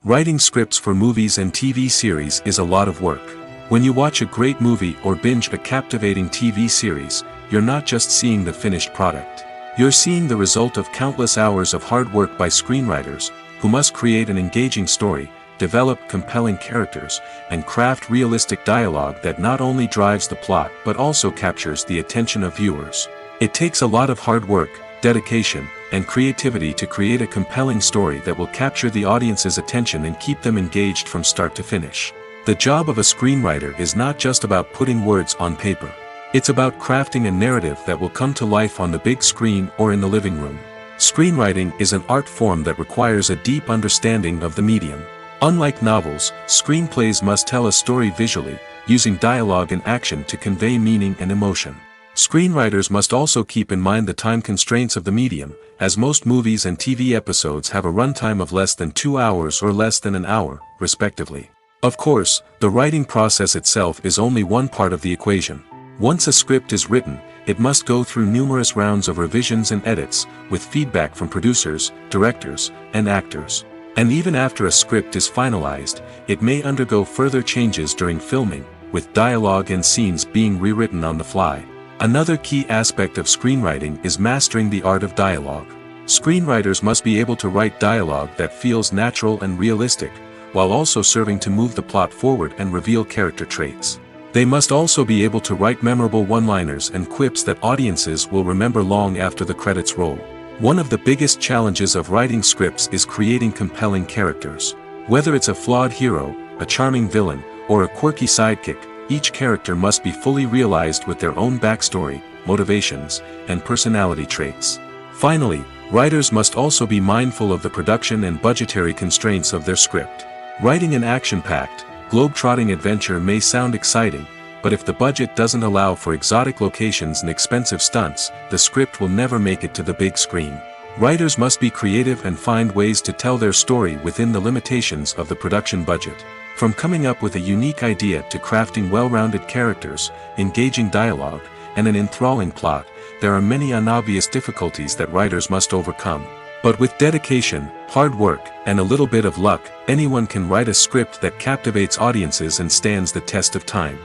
Writing scripts for movies and TV series is a lot of work. When you watch a great movie or binge a captivating TV series, you're not just seeing the finished product. You're seeing the result of countless hours of hard work by screenwriters, who must create an engaging story, develop compelling characters, and craft realistic dialogue that not only drives the plot but also captures the attention of viewers. It takes a lot of hard work, dedication, and creativity to create a compelling story that will capture the audience's attention and keep them engaged from start to finish. The job of a screenwriter is not just about putting words on paper. It's about crafting a narrative that will come to life on the big screen or in the living room. Screenwriting is an art form that requires a deep understanding of the medium. Unlike novels, screenplays must tell a story visually, using dialogue and action to convey meaning and emotion. Screenwriters must also keep in mind the time constraints of the medium, as most movies and TV episodes have a runtime of less than 2 hours or less than an hour, respectively. Of course, the writing process itself is only one part of the equation. Once a script is written, it must go through numerous rounds of revisions and edits, with feedback from producers, directors, and actors. And even after a script is finalized, it may undergo further changes during filming, with dialogue and scenes being rewritten on the fly. Another key aspect of screenwriting is mastering the art of dialogue. Screenwriters must be able to write dialogue that feels natural and realistic, while also serving to move the plot forward and reveal character traits. They must also be able to write memorable one-liners and quips that audiences will remember long after the credits roll. One of the biggest challenges of writing scripts is creating compelling characters. Whether it's a flawed hero, a charming villain, or a quirky sidekick, each character must be fully realized with their own backstory, motivations, and personality traits. Finally, writers must also be mindful of the production and budgetary constraints of their script. Writing an action-packed, globe-trotting adventure may sound exciting, but if the budget doesn't allow for exotic locations and expensive stunts, the script will never make it to the big screen. Writers must be creative and find ways to tell their story within the limitations of the production budget. From coming up with a unique idea to crafting well-rounded characters, engaging dialogue, and an enthralling plot, there are many unobvious difficulties that writers must overcome. But with dedication, hard work, and a little bit of luck, anyone can write a script that captivates audiences and stands the test of time.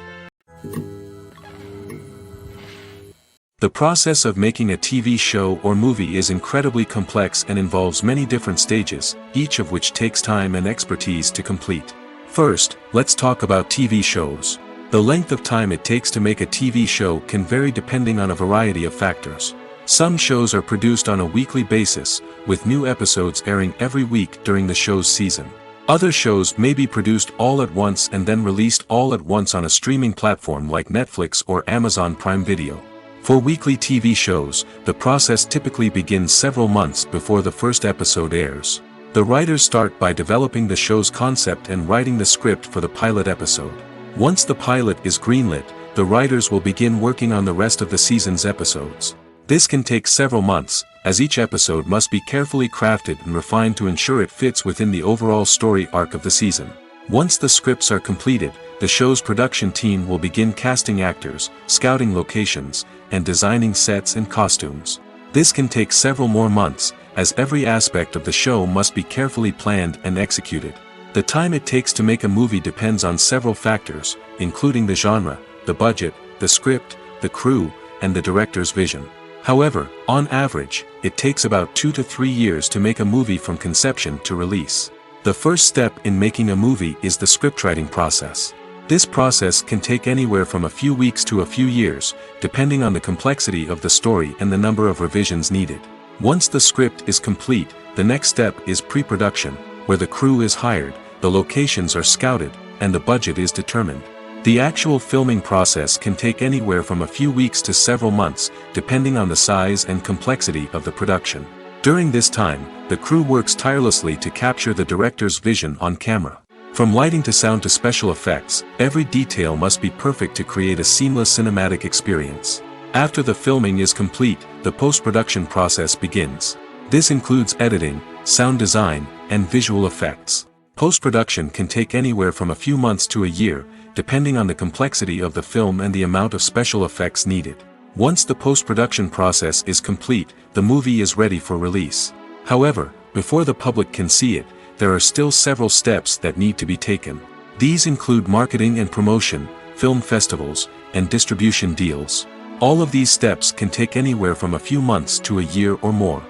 The process of making a TV show or movie is incredibly complex and involves many different stages, each of which takes time and expertise to complete. First, let's talk about TV shows. The length of time it takes to make a TV show can vary depending on a variety of factors. Some shows are produced on a weekly basis, with new episodes airing every week during the show's season. Other shows may be produced all at once and then released all at once on a streaming platform like Netflix or Amazon Prime Video. For weekly TV shows, the process typically begins several months before the first episode airs. The writers start by developing the show's concept and writing the script for the pilot episode. Once the pilot is greenlit, the writers will begin working on the rest of the season's episodes. This can take several months, as each episode must be carefully crafted and refined to ensure it fits within the overall story arc of the season. Once the scripts are completed, the show's production team will begin casting actors, scouting locations, and designing sets and costumes. This can take several more months, as every aspect of the show must be carefully planned and executed. The time it takes to make a movie depends on several factors, including the genre, the budget, the script, the crew, and the director's vision. However, on average, it takes about 2 to 3 years to make a movie from conception to release. The first step in making a movie is the scriptwriting process. This process can take anywhere from a few weeks to a few years, depending on the complexity of the story and the number of revisions needed. Once the script is complete, the next step is pre-production, where the crew is hired, the locations are scouted, and the budget is determined. The actual filming process can take anywhere from a few weeks to several months, depending on the size and complexity of the production. During this time, the crew works tirelessly to capture the director's vision on camera. From lighting to sound to special effects, every detail must be perfect to create a seamless cinematic experience. After the filming is complete, the post-production process begins. This includes editing, sound design, and visual effects. Post-production can take anywhere from a few months to a year, depending on the complexity of the film and the amount of special effects needed. Once the post-production process is complete, the movie is ready for release. However, before the public can see it, there are still several steps that need to be taken. These include marketing and promotion, film festivals, and distribution deals. All of these steps can take anywhere from a few months to a year or more.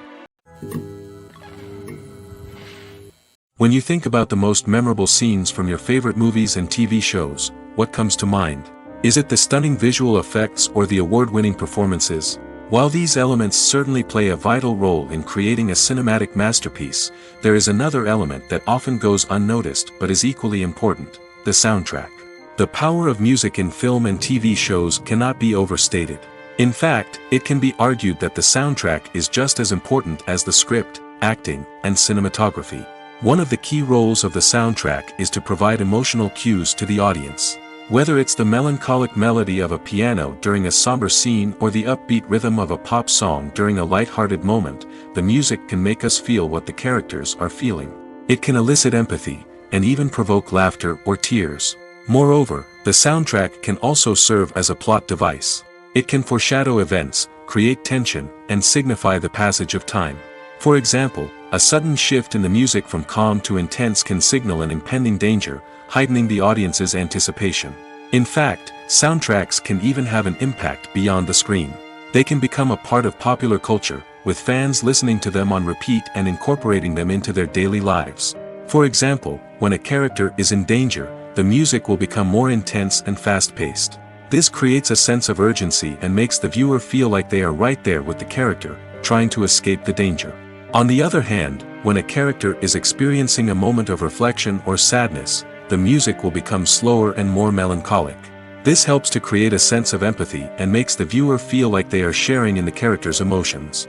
When you think about the most memorable scenes from your favorite movies and TV shows, what comes to mind? Is it the stunning visual effects or the award-winning performances? While these elements certainly play a vital role in creating a cinematic masterpiece, there is another element that often goes unnoticed but is equally important: the soundtrack. The power of music in film and TV shows cannot be overstated. In fact, it can be argued that the soundtrack is just as important as the script, acting, and cinematography. One of the key roles of the soundtrack is to provide emotional cues to the audience. Whether it's the melancholic melody of a piano during a somber scene or the upbeat rhythm of a pop song during a light-hearted moment, the music can make us feel what the characters are feeling. It can elicit empathy, and even provoke laughter or tears. Moreover, the soundtrack can also serve as a plot device. It can foreshadow events, create tension, and signify the passage of time. For example, A sudden shift in the music from calm to intense can signal an impending danger, heightening the audience's anticipation. In fact, soundtracks can even have an impact beyond the screen. They can become a part of popular culture, with fans listening to them on repeat and incorporating them into their daily lives. For example, when a character is in danger, the music will become more intense and fast-paced. This creates a sense of urgency and makes the viewer feel like they are right there with the character, trying to escape the danger. On the other hand, when a character is experiencing a moment of reflection or sadness, the music will become slower and more melancholic. This helps to create a sense of empathy and makes the viewer feel like they are sharing in the character's emotions.